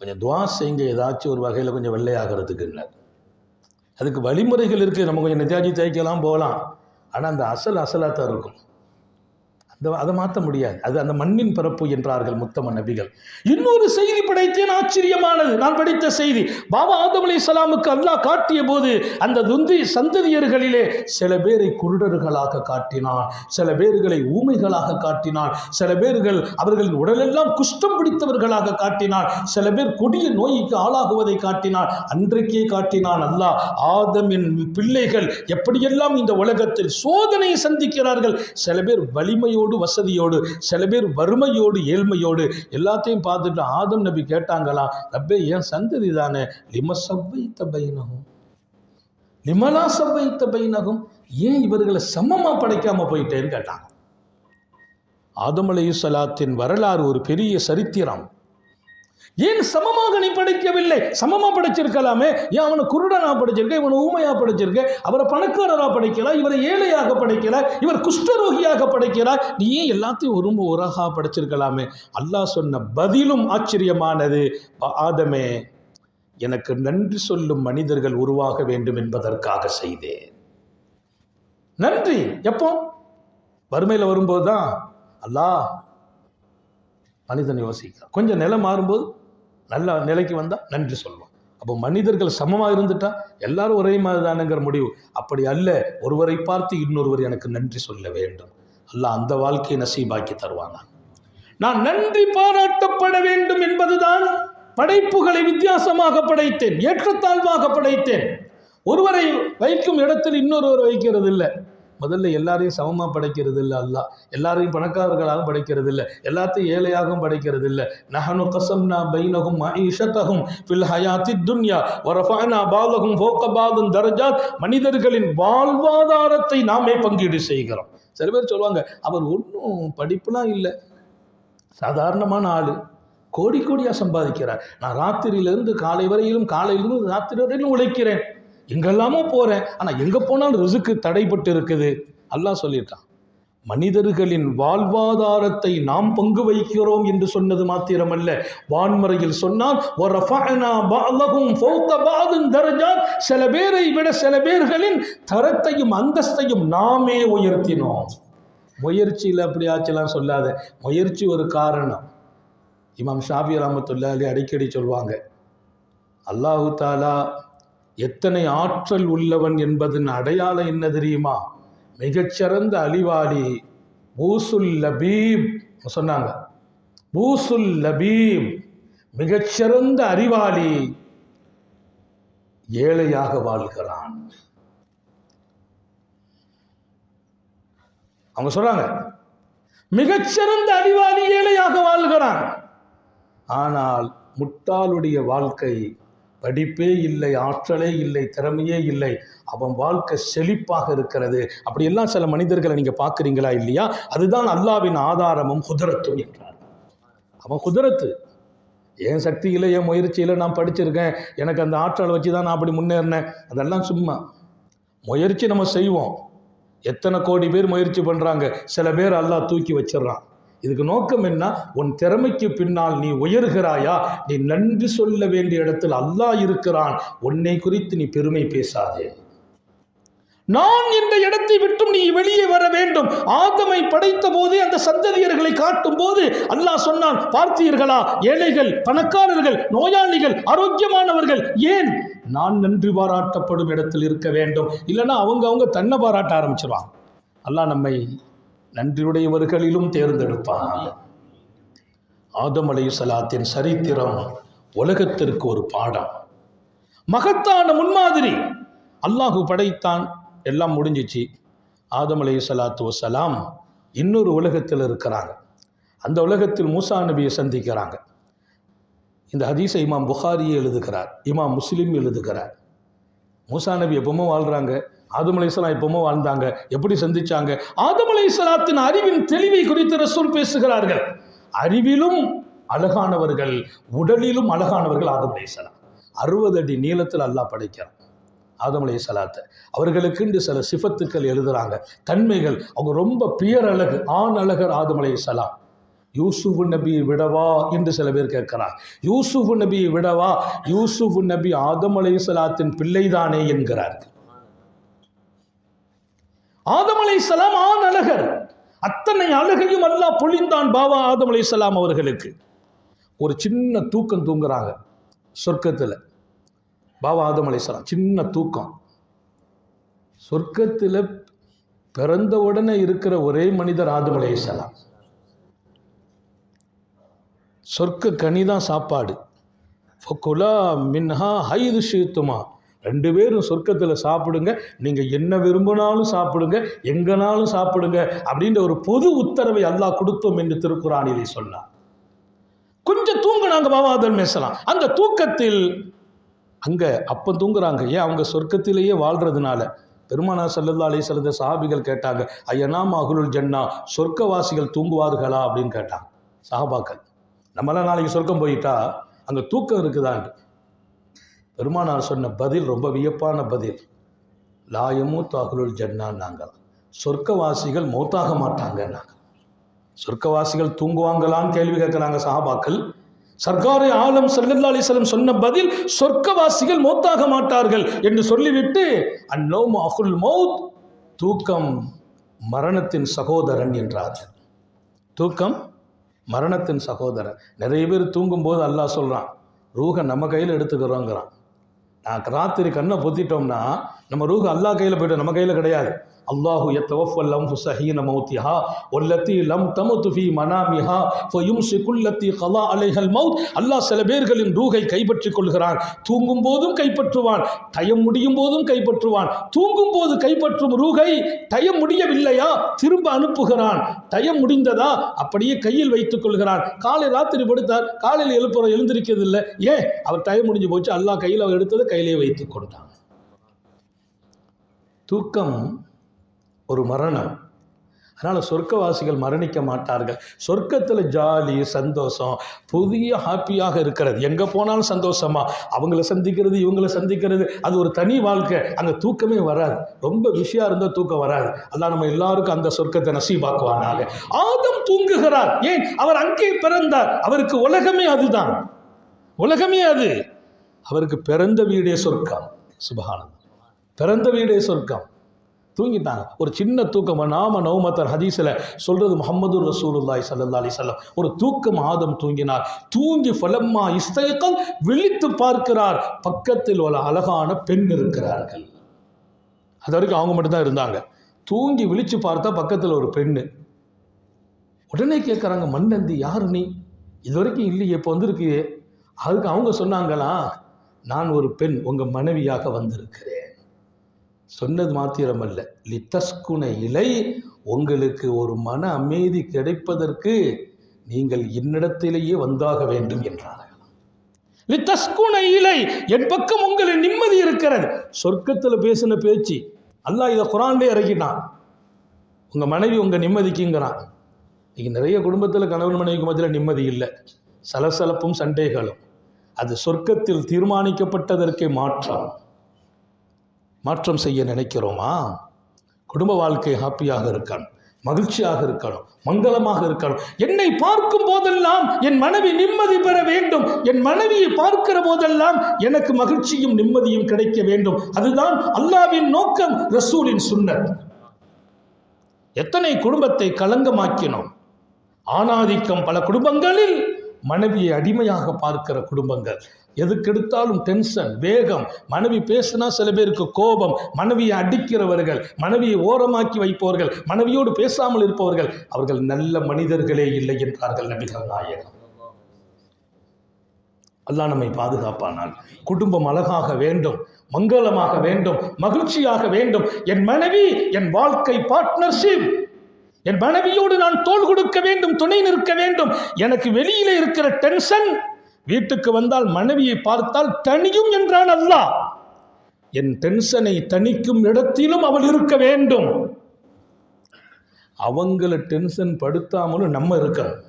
கொஞ்சம் துவா செய்யுங்க ஏதாச்சும் ஒரு வகையில் கொஞ்சம் வெள்ளையாகிறதுக்கு. அதுக்கு வழிமுறைகள் இருக்குது, நம்ம கொஞ்சம் நெஜாஜி தேய்க்கலாம் போகலாம், ஆனால் அந்த அசலாக தான் இருக்கும். அதை மாற்ற முடியாது. அது அந்த மண்ணின் பிறப்பு என்றார்கள் முத்தம நபிகள். இன்னொரு செய்தி படைத்தேன், ஆச்சரியமானது. நான் படித்த செய்தி, பாபா ஆதம் அலைஹிஸ்ஸலாமுக்கு அல்லாஹ் காட்டிய போது அந்த சந்ததியர்களிலே சில பேரை குருடர்களாக காட்டினான், சில பேர்களை ஊமைகளாக காட்டினான், சில பேர்கள் அவர்களின் உடலெல்லாம் குஷ்டம் பிடித்தவர்களாக காட்டினான், சில பேர் கொடிய நோய்க்கு ஆளாகுவதை காட்டினான். அன்றைக்கே காட்டினான் அல்லாஹ், ஆதமின் பிள்ளைகள் எப்படியெல்லாம் இந்த உலகத்தில் சோதனை சந்திக்கிறார்கள். சில பேர் வலிமையோடு வசதியோடு, சில பேர் வறுமையோடு ஏழ்மையோடு, எல்லாத்தையும் பார்த்துட்டு ஆதம் நபி கேட்டாங்களா, ரப்பே ஏன் சந்ததி தானே, லிம சவ்வைத பைனஹும் லிமலா சவ்வைத பைனஹும், ஏன் இவர்களை சமமா படைக்காம போயிட்டேன்னு கேட்டாங்க. ஆதம் அலைஹிஸ்ஸலாத்தின் வரலாறு ஒரு பெரிய சரித்திரம். ஏன் சமமாக நீ படைக்கவில்லை? சமமா படைச்சிருக்கலாமே. ஏன் அவனை குருடனா படைச்சிருக்க, இவனை ஊமையா படைச்சிருக்க, அவரை பணக்காரரா படைக்கலாம், இவரை ஏழையாக படைக்கலாம், இவர் குஷ்டரோகியாக படைக்கிறார், நீ ஏன் எல்லாத்தையும் ஒரகா படைச்சிருக்கலாமே. அல்லாஹ் சொன்ன பதிலும் ஆச்சரியமானது. ஆதமே, எனக்கு நன்றி சொல்லும் மனிதர்கள் உருவாக வேண்டும் என்பதற்காக செய்தேன். நன்றி எப்போ? வறுமையில் வரும்போது தான் அல்லாஹ் மனிதன் யோசிக்கிறான். கொஞ்சம் நிலை மாறும்போது, நல்ல நிலைக்கு வந்தால் நன்றி சொல்லுவோம். அப்போ மனிதர்கள் சமமாக இருந்துட்டா எல்லாரும் ஒரே மாதிரி தானுங்கிற முடிவு. அப்படி அல்ல, ஒருவரை பார்த்து இன்னொருவர் எனக்கு நன்றி சொல்ல வேண்டும். அல்லாஹ் அந்த வாழ்க்கையை நசீபாக்கி தருவானா. நான் நன்றி பாராட்டப்பட வேண்டும் என்பதுதான். படைப்புகளை வித்தியாசமாக படைத்தேன், ஏற்றத்தாழ்வாக படைத்தேன். ஒருவரை வைக்கும் இடத்தில் இன்னொருவர் வைக்கிறது இல்லை. முதல்ல எல்லாரையும் சமமாக படைக்கிறது இல்லை அல்லாஹ். எல்லாரையும் பணக்காரர்களாக படைக்கிறது இல்லை, எல்லாத்தையும் ஏழையாகவும் படைக்கிறது இல்லை. நஹனு கஸம்னா பைனஹும் மஈஷத்தஹும் ஃபில் ஹயாத்தித் துன்யா வ ரஃபஅனா பஅதஹும் ஃபௌக பஅதின் தரஜாத். மனிதர்களின் வாழ்வாதாரத்தை நாமே பங்கீடு செய்கிறோம். சில பேர் சொல்லுவாங்க, அவர் ஒன்றும் படிப்புலாம் இல்லை, சாதாரணமான ஆளு கோடி கோடியாக சம்பாதிக்கிறார். நான் ராத்திரியிலிருந்து காலை வரையிலும், காலையிலிருந்து ராத்திரி வரையிலும் உழைக்கிறேன், எங்கெல்லாமோ போகிறேன், ஆனால் எங்கே போனாலும் ரிசுக்கு தடைப்பட்டு இருக்குது. அல்லாஹ் சொல்லிட்டான், மனிதர்களின் வாழ்வாதாரத்தை நாம் பங்கு வைக்கிறோம் என்று சொன்னது மாத்திரமல்ல, வான்மறையில் சொன்னால் சில பேரை விட சில பேர்களின் தரத்தையும் அந்தஸ்தையும் நாமே உயர்த்தினோம். முயற்சியில் அப்படி ஆச்சலாம் சொல்லாத, முயற்சி ஒரு காரணம். இமாம் ஷாஃபி ரஹ்மத்துல்லாஹி அடிக்கடி சொல்வாங்க, அல்லாஹு தாலா எத்தனை ஆற்றல் உள்ளவன் என்பதன் அடையாளம் என்ன தெரியுமா? மிகச்சிறந்த அலிவாலி பூசுல் லபீப் சொன்னாங்க. பூசுல் லபீப், மிகச்சிறந்த அறிவாளி ஏழையாக வாழ்கிறான். அவங்க சொல்றாங்க, மிகச்சிறந்த அறிவாளி ஏழையாக வாழ்கிறான். ஆனால் முட்டாளுடைய வாழ்க்கை படிப்பே இல்லை, ஆற்றலே இல்லை, திறமையே இல்லை, அவன் வாழ்க்கை செழிப்பாக இருக்கிறது. அப்படியெல்லாம் சில மனிதர்களை நீங்கள் பார்க்குறீங்களா இல்லையா? அதுதான் அல்லாவின் ஆதாரமும் குதிரத்தும் என்றார். அவன் குதிரத்து, என் சக்தியில் என் முயற்சியில் நான் படிச்சிருக்கேன், எனக்கு அந்த ஆற்றலை வச்சு தான் நான் அப்படி முன்னேறினேன், அதெல்லாம் சும்மா. முயற்சி நம்ம செய்வோம். எத்தனை கோடி பேர் முயற்சி பண்ணுறாங்க, சில பேர் அல்லாஹ் தூக்கி வச்சிடறான். இதுக்கு நோக்கம் என்ன? உன் திறமைக்கு பின்னால் நீ உயர்கிறாயா? நீ நன்றி சொல்ல வேண்டிய இடத்தில் அல்லாஹ் இருக்கிறான். உன்னை குறித்து நீ பெருமை பேசாதே. நான் இந்த இடத்தை விட்டும் நீ வெளியே வர வேண்டும். ஆதமை படைத்த போது அந்த சந்ததியர்களை காட்டும் போது அல்லாஹ் சொன்னான், பார்த்தீர்களா, ஏழைகள், பணக்காரர்கள், நோயாளிகள், ஆரோக்கியமானவர்கள், ஏன்? நான் நன்றி பாராட்டப்படும் இடத்தில் இருக்க வேண்டும். இல்லைன்னா அவங்க தன்னை பாராட்ட ஆரம்பிச்சிருவாங்க. அல்லாஹ் நம்மை நன்றியுடையவர்களிலும் தேர்ந்தெடுப்பான். ஆதம் அலைஹிஸ்ஸலாத்தின் சரித்திரம் உலகத்திற்கு ஒரு பாடம், மகத்தான முன்மாதிரி. அல்லாஹு படைத்தான், எல்லாம் முடிஞ்சிச்சு. ஆதம் அலைஹிஸ்ஸலாத்து வஸ்ஸலாம் இன்னொரு உலகத்தில் இருக்கிறாங்க. அந்த உலகத்தில் மூசா நபியை சந்திக்கிறாங்க. இந்த ஹதீஸை இமாம் புகாரியே எழுதுகிறார், இமாம் முஸ்லிம் எழுதுகிறார். மூசா நபி எப்பவுமே வாழ்றாங்க, ஆதம் அலைஹிஸ்ஸலாம் எப்பவுமே வாழ்ந்தாங்க. எப்படி சந்திச்சாங்க? ஆதம் அலைஹிஸ்ஸலாத்தின் அறிவின் தெளிவை குறித்து ரசூல் பேசுகிறார்கள். அறிவிலும் அழகானவர்கள், உடலிலும் அழகானவர்கள் ஆதம் அலைஹிஸ்ஸலாம். 60 அடி நீளத்தில் அல்லாஹ் படைக்கிறான் ஆதம் அலைஹிஸ்ஸலாத்தை. அவர்களுக்கு சில சிஃபத்துக்கள் எழுதுறாங்க, தன்மைகள். அவங்க ரொம்ப பேரழகு, ஆண் அழகர் ஆதம் அலைஹிஸ்ஸலாம். யூசுஃப் நபியை விடவா என்று சில பேர் கேட்கிறார். யூசுஃப் நபியை விடவா? யூசுஃப் நபி ஆதம் அலைஹிஸ்ஸலாத்தின் பிள்ளைதானே என்கிறார்கள். ஆதம் அலைஹிஸ்ஸலாம் ஆண் அழகர். அத்தனை அழகையும் அல்லாஹ் பொழிந்தான் பாபா ஆதம் அலைஹிஸ்ஸலாம் அவர்களுக்கு. ஒரு சின்ன தூக்கம் தூங்குறாங்க சொர்க்கத்தில். பாபா ஆதம் அலைஹிஸ்ஸலாம் சின்ன தூக்கம். சொர்க்கத்தில் பிறந்த உடனே இருக்கிற ஒரே மனிதர் ஆதம் அலைஹிஸ்ஸலாம். சொர்க்க கனிதான் சாப்பாடு. ஃபகுலா மின்ஹா ஹைது ஷீத்துமா, 2 பேரும் சொர்க்கத்தில் சாப்பிடுங்க, நீங்கள் என்ன விரும்பினாலும் சாப்பிடுங்க, எங்கனாலும் சாப்பிடுங்க அப்படின்ற ஒரு பொது உத்தரவை அல்லாஹ் கொடுத்தோம் என்று திருக்குரானிலே சொன்னார். கொஞ்சம் தூங்குனாங்க பாபா ஆதம் அலைஹிஸ்ஸலாம். அந்த தூக்கத்தில் அங்கே அப்போ தூங்குறாங்க. ஏன்? அவங்க சொர்க்கத்திலேயே வாழ்றதுனால. பெருமானார் ஸல்லல்லாஹு அலைஹி வஸல்லம் சஹாபிகள் கேட்டாங்க, ஐயனாம் அஹ்லுல் ஜன்னா, சொர்க்கவாசிகள் தூங்குவார்களா அப்படின்னு கேட்டாங்க சஹாபாக்கள். நம்மளாம் நாளைக்கு சொர்க்கம் போயிட்டா அங்கே தூக்கம் இருக்குதான்னு. பெருமானார் சொன்ன பதில் ரொம்ப வியப்பான பதில். லா யமூத்து அஹ்லுல் ஜன்னான்னாங்க, சொர்க்கவாசிகள் மௌத்தாக மாட்டாங்கன்னாங்க. சொர்க்கவாசிகள் தூங்குவாங்களான்னு கேள்வி கேட்குறாங்க சஹாபாக்கள். சர்க்காரே ஆலம் ஸல்லல்லாஹு அலைஹி வஸல்லம் சொன்ன பதில், சொர்க்கவாசிகள் மௌத்தாக மாட்டார்கள் என்று சொல்லிவிட்டு, அன்னௌமு அஹுல் மௌத், தூக்கம் மரணத்தின் சகோதரன் என்றார்கள். தூக்கம் மரணத்தின் சகோதரன். நிறைய பேர் தூங்கும்போது அல்லாஹ் சொல்கிறான், ரூஹை நம்ம கையில் எடுத்துக்கிறோங்கிறான். நான் ராத்திரி கண்ணை பொத்திட்டோம்னா நம்ம ரூஹ் அல்லாஹ் கையில் போய்ட்டு, நம்ம கையில் கிடையாது. அல்லாஹு யத்தவஃபல் அன்ஃபுஸ ஹீன மௌத்திஹா வல்லத்தி லம் தமுத் ஃபீ மனாமிஹா ஃபயும்சிகுல்லத்தி கலா அலைஹல் மௌத். அல்லாஹ் சில பேர்களின் ரூஹை கைப்பற்றிக் கொள்கிறான். தூங்கும் போதும் கைப்பற்றுவான், டயம் முடியும் போதும் கைப்பற்றுவான். தூங்கும் போது கைப்பற்றும் ரூஹை டயம் முடியவில்லையா திரும்ப அனுப்புகிறான். டயம் முடிந்ததா அப்படியே கையில் வைத்துக் கொள்கிறான். காலை ராத்திரி படுத்தார், காலையில் எழுந்திருக்கிறது இல்லை. ஏன்? அவர் டயம் முடிஞ்சு போச்சு, அல்லாஹ் கையில் எடுத்ததை கையிலே வைத்துக் கொண்டான். தூக்கம் ஒரு மரணம். அதனால் சொர்க்கவாசிகள் மரணிக்க மாட்டார்கள். சொர்க்கத்தில் ஜாலி, சந்தோஷம், புதிய ஹாப்பியாக இருக்கிறது. எங்கே போனாலும் சந்தோஷமா, அவங்கள சந்திக்கிறது, இவங்கள சந்திக்கிறது, அது ஒரு தனி வாழ்க்கை. அங்கே தூக்கமே வராது. ரொம்ப விஷயம் இருந்தால் தூக்கம் வராது. அதான் நம்ம எல்லாருக்கும் அந்த சொர்க்கத்தை நசீபாக்குவானாக. ஆதம் தூங்குகிறார். ஏன்? அவர் அங்கே பிறந்தார். அவருக்கு உலகமே அதுதான், உலகமே அது. அவருக்கு பிறந்த வீடே சொர்க்கம். சுபஹானல்லாஹ், பிறந்த வீடே சொர்க்கம். தூங்கிட்டாங்க. ஒரு சின்ன தூக்கம். நாம நௌமத்தர் ஹதீஸில் சொல்றது முஹம்மது ரசூலுல்லாஹி ஸல்லல்லாஹு அலைஹி வஸல்லம் ஒரு தூக்கம் ஆதம் தூங்கினார். தூங்கி ஃபலம்மா இஸ்தைகல், விழித்து பார்க்கிறார், பக்கத்தில் ஒரு அழகான பெண் இருக்கிறார்கள். அது வரைக்கும் அவங்க மட்டும்தான் இருந்தாங்க. தூங்கி விழிச்சு பார்த்தா பக்கத்தில் ஒரு பெண்ணு. உடனே கேட்குறாங்க, மன்னந்தி யார் நீ? இது வரைக்கும் இல்லையே, இப்போ வந்திருக்கு. அதுக்கு அவங்க சொன்னாங்களா, நான் ஒரு பெண், உங்க மனைவியாக வந்திருக்கிறேன். சொன்னது மாத்திரமல்ல, லித்தஸ்குன இலை, உங்களுக்கு ஒரு மன அமைதி கிடைப்பதற்கு நீங்கள் என்னிடத்திலேயே வந்தாக வேண்டும் என்றார்கள். லித்தஸ்குன இலை, என் பக்கம் உங்களுக்கு நிம்மதி இருக்கிறது. சொர்க்கத்தில் பேசின பேச்சு அல்லாஹ் இதை குர்ஆன்லயே இறக்கிட்டான். உங்க மனைவி உங்க நிம்மதிக்குங்கிறான். இன்னைக்கு நிறைய குடும்பத்தில் கணவன் மனைவிக்கு மத்தியில் நிம்மதி இல்லை, சலசலப்பும் சண்டைகளும். அது சொர்க்கத்தில் தீர்மானிக்கப்பட்டதற்கே மாற்றம் செய்ய நினைக்கிறோமா? குடும்ப வாழ்க்கை ஹாப்பியாக இருக்கணும், மகிழ்ச்சியாக இருக்கணும், மங்களமாக இருக்கணும். என்னை பார்க்கும் போதெல்லாம் என் மனைவி நிம்மதி பெற வேண்டும். என் மனைவியை பார்க்கிற போதெல்லாம் எனக்கு மகிழ்ச்சியும் நிம்மதியும் கிடைக்க வேண்டும். அதுதான் அல்லாஹ்வின் நோக்கம், ரசூலின் சுன்னத். எத்தனை குடும்பத்தை களங்கமாக்கினோம். ஆணாதிக்கம் பல குடும்பங்களில், மனைவியை அடிமையாக பார்க்கிற குடும்பங்கள். எதுக்கெடுத்தாலும் டென்ஷன், வேகம். மனைவி பேசினா சில பேருக்கு கோபம். மனைவியை அடிக்கிறவர்கள், மனைவியை ஓரமாக்கி வைப்பவர்கள், மனைவியோடு பேசாமல் இருப்பவர்கள், அவர்கள் நல்ல மனிதர்களே இல்லை என்றார்கள் நபிகள் நாயகம். அல்லாஹ் நம்மை பாதுகாப்பானால். குடும்பம் அழகாக வேண்டும், மங்களமாக வேண்டும், மகிழ்ச்சியாக வேண்டும். என் மனைவி என் வாழ்க்கை பார்ட்னர்ஷிப். என் மனைவியோடு நான் தோள் கொடுக்க வேண்டும், துணை நிற்க வேண்டும். எனக்கு வெளியில இருக்கிற டென்ஷன் வீட்டுக்கு வந்தால், மனைவியை பார்த்தால் தனியும் என்றான் அல்லாஹ். என் டென்ஷனை தணிக்கும் இடத்திலும் அவள் இருக்க வேண்டும். அவங்கள டென்ஷன் படுத்தாமலும் நம்ம இருக்கணும்.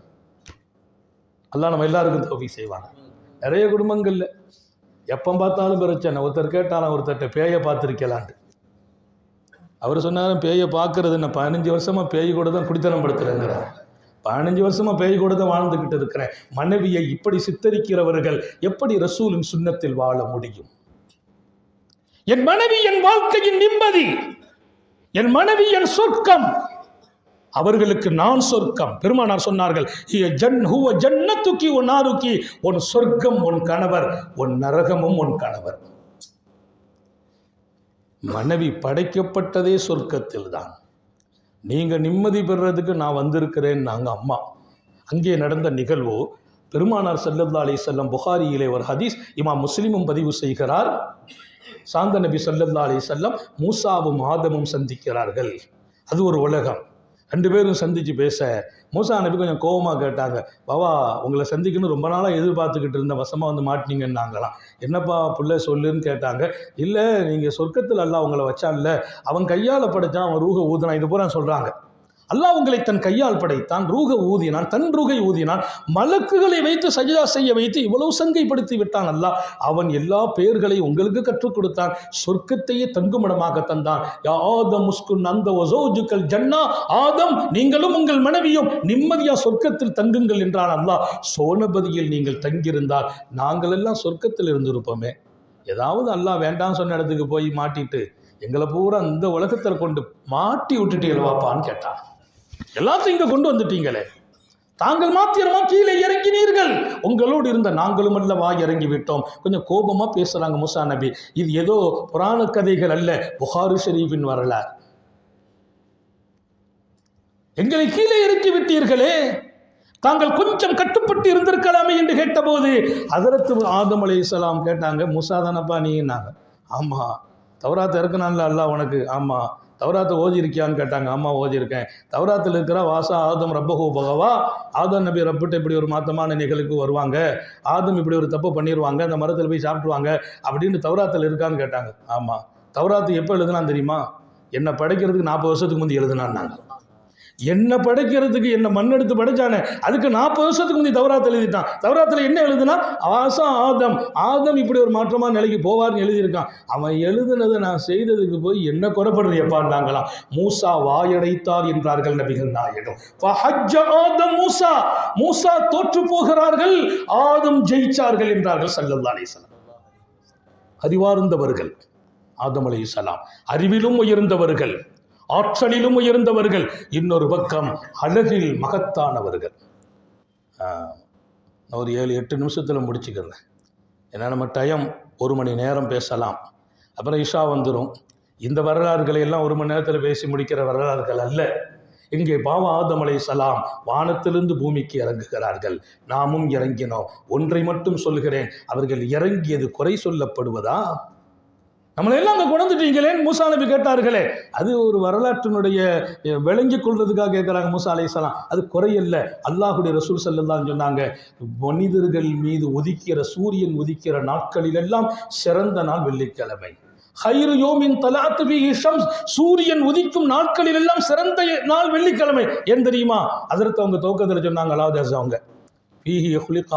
அல்லாஹ் நம்ம எல்லாருக்கும் தௌஃபீக் செய்வாங்க. நிறைய குடும்பங்கள்ல எப்போ பார்த்தாலும் பிரச்சனை. ஒருத்தர் கேட்டாலும் ஒருத்தர்கிட்ட பேயை பார்த்துருக்கலான்ட்டு. அவர் சொன்னாலும் பேயை பார்க்கறது என்ன, 15 வருஷமா பேய் கூட தான் குடித்தனம் படுத்துறேங்கிறார். 15 வருஷமா பேய் கூட தான் வாழ்ந்துகிட்டு இருக்கிறேன். மனைவியை இப்படி சித்தரிக்கிறவர்கள் எப்படி ரசூலின் சுன்னத்தில் வாழ முடியும்? என் மனைவி என் வாழ்க்கையின் நிம்மதி, என் மனைவி என் சொர்க்கம், அவர்களுக்கு நான் சொர்க்கம். பெருமானார் சொன்னார்கள், ஜன்னத்துக்கி ஒன் நாருக்கி, உன் சொர்க்கம் உன் கணவர், உன் நரகமும் உன் கணவர். மனைவி படைக்கப்பட்டதே சொர்க்கத்தில் தான். நீங்க நிம்மதி பெறுறதுக்கு நான் வந்திருக்கிறேன் நாங்க அம்மா. அங்கே நடந்த நிகழ்வு பெருமானார் ஸல்லல்லாஹு அலைஹி வஸல்லம் புகாரியிலே ஒரு ஹதீஸ், இமாம் முஸ்லிமும் பதிவு செய்கிறார். சாந்த நபி ஸல்லல்லாஹு அலைஹி வஸல்லம் மூசாவும் ஆதமும் சந்திக்கிறார்கள். அது ஒரு உலகம். 2 பேரும் சந்திச்சு பேச, மூசா நபி கொஞ்சம் கோபமாக கேட்டாங்க, பாவா உங்களை சந்திக்கணும் ரொம்ப நாளாக எதிர்பார்த்துக்கிட்டு இருந்த, வசமாக வந்து மாட்டினீங்கன்னாங்களாம். என்னப்பா புள்ள சொல்லுன்னு கேட்டாங்க. இல்லை, நீங்கள் சொர்க்கத்தில் அல்லாஹ் உங்களை வச்சான்ல, அவன் கையால் படைச்சான், அவன் ரூஹ ஊதினான், இது பூரா சொல்கிறாங்க. அல்லாஹ் உங்களை தன் கையால் படைத்தான், ரூஹ ஊதினான், தன் ரூகை ஊதினான், மலக்குகளை வைத்து சஜ்தா செய்ய வைத்து இவ்வளவு சங்கைப்படுத்தி விட்டான் அல்லாஹ். அவன் எல்லா பெயர்களை உங்களுக்கு கற்றுக் கொடுத்தான், சொர்க்கத்தையே தங்குமிடமாக தந்தான். யா ஆதம் உஸ்குன் அந்த வஸௌஜுகல் ஜன்னா, ஆதம் நீங்களும் உங்கள் மனைவியும் நிம்மதியா சொர்க்கத்தில் தங்குங்கள் என்றான் அல்லாஹ். சோனபதியில் நீங்கள் தங்கியிருந்தால் நாங்கள் எல்லாம் சொர்க்கத்தில் இருந்திருப்போமே. ஏதாவது அல்லாஹ் வேண்டாம் சொன்ன இடத்துக்கு போய் மாட்டிட்டு எங்களை பூரா இந்த உலகத்தில் கொண்டு மாட்டி விட்டுட்டு எழுவாப்பான்னு கேட்டான். எல்லாத்தையும் இங்க கொண்டு வந்துட்டீங்களே, தாங்கள் மாத்திரமா கீழே இறங்கினீர்கள், உங்களோடு இருந்த நாங்களும் அல்லவா இறங்கி விட்டோம். கொஞ்சம் கோபமா பேசுறாங்க மூசா நபி. இது ஏதோ புராண கதைகள் அல்ல, புகாரி ஷரீஃபின் வரலாறு. எங்களை கீழே இறக்கி விட்டீர்களே, தாங்கள் கொஞ்சம் கட்டுப்பட்டு இருந்திருக்கலாமே என்று கேட்டபோது ஹதரத் ஆதம் அலைஹிஸ்ஸலாம் கேட்டாங்க, மூசா தானப்பா நீன்னாங்க. ஆமா. தௌராத்தை இருக்கனான்ல அல்லாஹ் உனக்கு? ஆமா. தௌராத்தை ஓதி இருக்கியான்னு கேட்டாங்க. அம்மா ஓதி இருக்கேன். தௌராத்தில் இருக்கிற வாசா ஆதம் ரப்பஹு பகவா, ஆதம் நபி ரப்பிட்ட இப்படி ஒரு மாத்தமான நிகழ்வுக்கு வருவாங்க, ஆதம் இப்படி ஒரு தப்பு பண்ணிடுவாங்க, அந்த மரத்தில் போய் சாப்பிடுவாங்க அப்படின்னு தௌராத்தில் இருக்கான்னு கேட்டாங்க. ஆமாம். தௌராத்து எப்போ எழுதுனான்னு தெரியுமா? என்னை படைக்கிறதுக்கு 40 வருஷத்துக்கு முந்தி எழுதுனான்னாங்க. என்ன படைக்கிறதுக்கு என்ன மண் எடுத்து படைச்சானே, அதுக்கு 40 வருஷத்துக்கு முந்தைய தௌராத் எழுதிட்டான். தௌராத்தில் என்ன எழுதுனா, ஆதம் இப்படி ஒரு மாற்றமான நிலைக்கு போவார்னு எழுதியிருக்கான். அவன் எழுதுனதை நான் செய்ததுக்கு போய் என்ன குறைப்படுறியப்பாண்டாங்களாம். மூசா வாயடைத்தார் என்றார்கள் நபிகள் நாயகம். ஆதம் மூசா தோற்று போகிறார்கள், ஆதம் ஜெயிச்சார்கள் என்றார்கள் ஸல்லல்லாஹு அலைஹி வஸல்லம். அறிவார்ந்தவர்கள் ஆதம் அலைஹிஸ்ஸலாம், அறிவிலும் உயர்ந்தவர்கள், ஆற்றலிலும் உயர்ந்தவர்கள், இன்னொரு பக்கம் அழகில் மகத்தானவர்கள். ஒரு 7-8 நிமிஷத்தில் முடிச்சுக்கிறேன். ஏன்னா நம்ம டைம் 1 மணி நேரம் பேசலாம், அப்புறம் இஷா வந்துடும். இந்த வரலாறுகளை எல்லாம் 1 மணி நேரத்தில் பேசி முடிக்கிற வரலாறுகள் அல்ல. இங்கே பாவா ஆதம் அலைஹிஸ்ஸலாம் வானத்திலிருந்து பூமிக்கு இறங்குகிறார்கள், நாமும் இறங்கினோம். ஒன்றை மட்டும் சொல்கிறேன், அவர்கள் இறங்கியது குறை சொல்லப்படுவதா? நம்மளை எல்லாம் அங்கே கொண்டுட்டீங்களேன்னு மூசா நபி கேட்டார்களே, அது ஒரு வரலாற்றினுடைய விளங்கிக் கொள்றதுக்காக கேட்குறாங்க மூசா அலைஹிஸ்ஸலாம். அது குறையல்ல. அல்லாஹுடைய ரசூல் ஸல்லல்லாஹு சொன்னாங்க, மனிதர்கள் மீது உதிக்கிற சூரியன் உதிக்கிற நாட்களிலெல்லாம் சிறந்த நாள் வெள்ளிக்கிழமை. ஹைரு யோமின் தலாத்து ஃபீஹி ஷம்ஸ், சூரியன் உதிக்கும் நாட்களில் எல்லாம் சிறந்த நாள் வெள்ளிக்கிழமை. ஏன் தெரியுமா? அதற்கு அவங்க துவக்கத்தில் சொன்னாங்க, அல்லாஹ் அவங்க ஃபீஹி யுஹ்லிக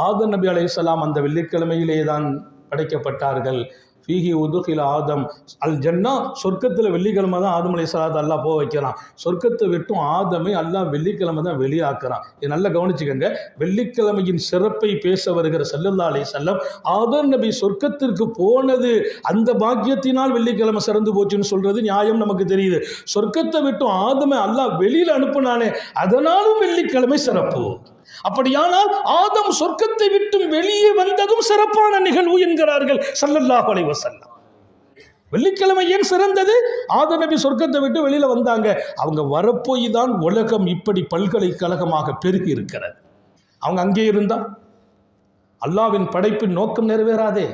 ஆதம் நபி அலைஹிஸ்ஸலாம் அந்த வெள்ளிக்கிழமையிலே தான் படைக்கப்பட்டார்கள். ஃபீஹி உதுகில ஆதம் அல் ஜன்னா, சொர்க்கத்தில் வெள்ளிக்கிழமை தான் ஆதம் அலைஹிஸ்ஸலாத்தை அல்லாஹ் போக வைக்கிறான். சொர்க்கத்தை விட்டும் ஆதமை அல்லாஹ் வெள்ளிக்கிழமை தான் வெளியாக்குறான். இது நல்லா கவனிச்சுக்கங்க. வெள்ளிக்கிழமையின் சிறப்பை பேச வருகிற ஸல்லல்லாஹு அலைஹி வஸல்லம், ஆதம் நபி சொர்க்கத்திற்கு போனது அந்த பாக்கியத்தினால் வெள்ளிக்கிழமை சிறந்து போச்சுன்னு சொல்றது நியாயம் நமக்கு தெரியுது. சொர்க்கத்தை விட்டும் ஆதமை அல்லாஹ் வெளியில் அனுப்புனானே, அதனாலும் வெள்ளிக்கிழமை சிறப்பு. அப்படியானால் ஆதம் சொர்க்கத்தை விட்டும் வெளியே வந்ததும் சிறப்பான நிகழ்வு என்கிறார்கள் ஸல்லல்லாஹு அலைஹி வஸல்லம். வெள்ளிக்கிழமை ஏன் சிறந்தது? ஆதம் நபி சொர்க்கத்தை விட்டு வெளியில வந்தாங்க. அவங்க வரப்போய் தான் உலகம் இப்படி பல்கலைக்கழகமாக பெருகி இருக்கிறது. அவங்க அங்கே இருந்தா அல்லாஹ்வின் படைப்பின் நோக்கம் நிறைவேறாதே.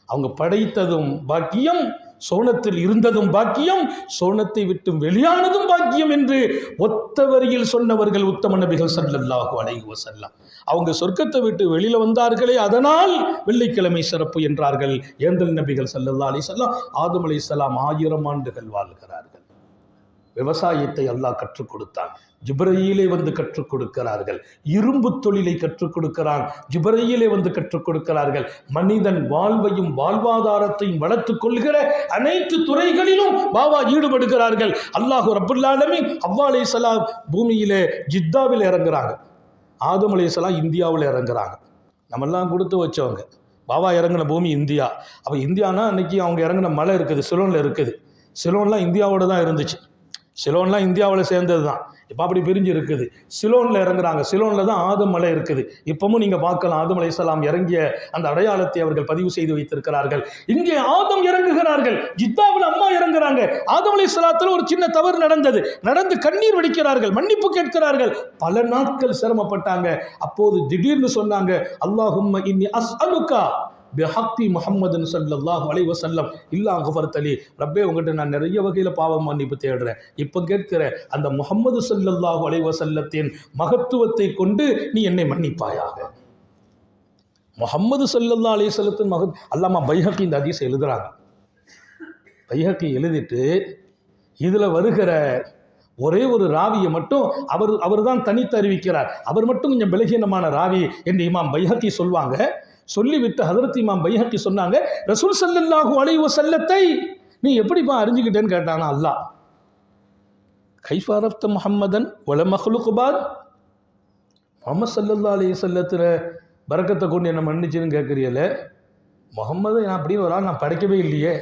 அவங்க படைத்ததும் பாக்கியம், சோனத்தில் இருந்ததும் பாக்கியம், சோனத்தை விட்டு வெளியானதும் பாக்கியம் என்று ஒத்த வரியில் சொன்னவர்கள் உத்தம நபிகள் ஸல்லல்லாஹு அலைஹி வஸல்லம். அவங்க சொர்க்கத்தை விட்டு வெளியில வந்தார்களே, அதனால் வெள்ளிக்கிழமை சிறப்பு என்றார்கள். ஏந்தல் நபிகள் ஸல்லல்லாஹு அலைஹி வஸல்லம் ஆதம் அலைஹிஸ்ஸலாம் 1000 ஆண்டுகள் வாழ்கிறார்கள். விவசாயத்தை அல்லாஹ் கற்றுக் கொடுத்தான், ஜிப்ரீலே வந்து கற்றுக் கொடுக்கிறார்கள். இரும்பு தொழிலை கற்றுக் கொடுக்கிறான், ஜிப்ரீலே வந்து கற்றுக் கொடுக்கிறார்கள். மனிதன் வாழ்வையும் வாழ்வாதாரத்தையும் வளர்த்துக் கொள்கிற அனைத்து துறைகளிலும் பாபா ஈடுபடுகிறார்கள். அல்லாஹ் ரப்பல் ஆலமீன் ஹவ்வா அலைஹிஸ்ஸலாம் பூமியிலே ஜித்தாவில் இறங்குறாங்க, ஆதம் அலைஹிஸ்ஸலாம் இந்தியாவில் இறங்குறாங்க. நம்மெல்லாம் கொடுத்து வச்சவங்க. பாபா இறங்கின பூமி இந்தியா. அப்போ இந்தியானா அன்னைக்கு அவங்க இறங்கின மலை இருக்குது, சிலோனில் இருக்குது. சிலோன்லாம் இந்தியாவோட தான் இருந்துச்சு, சிலோன்லாம் இந்தியாவில் சேர்ந்தது தான். இப்போ அப்படி பிரிஞ்சு இருக்குது. சிலோனில் இறங்குறாங்க, சிலோனில் தான் ஆதம் மலை இருக்குது. இப்பவும் நீங்கள் பார்க்கலாம், ஆதம் அலைஹிஸ்ஸலாம் இறங்கிய அந்த அடையாளத்தை அவர்கள் பதிவு செய்து வைத்திருக்கிறார்கள். இங்கே ஆதம் இறங்குகிறார்கள், ஜித்தாவில் அம்மா இறங்குறாங்க. ஆதம் அலைஹிஸ்ஸலாத்தில் ஒரு சின்ன தவறு நடந்து கண்ணீர் வடிக்கிறார்கள், மன்னிப்பு கேட்கிறார்கள். பல நாட்கள் சிரமப்பட்டாங்க. அப்போது திடீர்னு சொன்னாங்க, அல்லாஹும்ம இன்னி அஸ்அலுகா பிஹக்கி முஹம்மதுன் ஸல்லல்லாஹு அலைஹி வஸல்லம் இல்லா கஃபர்தலி. ரப்பே, உங்கள்கிட்ட நான் நிறைய வகையில் பாவம் மன்னிப்பு தேடுறேன். இப்போ கேட்கிற அந்த முஹம்மது ஸல்லல்லாஹு அலைஹி வஸல்லத்தின் மகத்துவத்தை கொண்டு நீ என்னை மன்னிப்பாயாக. முஹம்மது ஸல்லல்லாஹு அலைஹி வஸல்லத்தின் அல்லாமா பைஹக்கி இந்த ஹதீஸை எழுதுறாங்க. பைஹக்கி எழுதிட்டு இதில் வருகிற ஒரே ஒரு ராவியை மட்டும் அவர் தான் தனித்து அறிவிக்கிறார். அவர் மட்டும் கொஞ்சம் பலகீனமான ராவி என்று இமாம் பைஹக்கி சொல்வாங்க. சொல்லிவிட்டு ஹதரத் இமாம் பைஹக்கி சொன்னாங்க, ரசூல் ஸல்லல்லாஹு அலைஹி வஸல்லத்தை நீ எப்படிப்பா அறிஞ்சுக்கிட்டேன்னு கேட்டானா அல்லாஹ். கைஃப அரஃப்த முஹம்மதன் வல மக்லுக் பாத், முஹம்மது ஸல்லல்லாஹு அலைஹி வஸல்லத்துல பரக்கத்தை கொண்டு என்ன மன்னிச்சுன்னு கேட்குறீங்களே, முகம்மது நான் அப்படின்னு ஒரு ஆள் நான் படைக்கவே இல்லையே.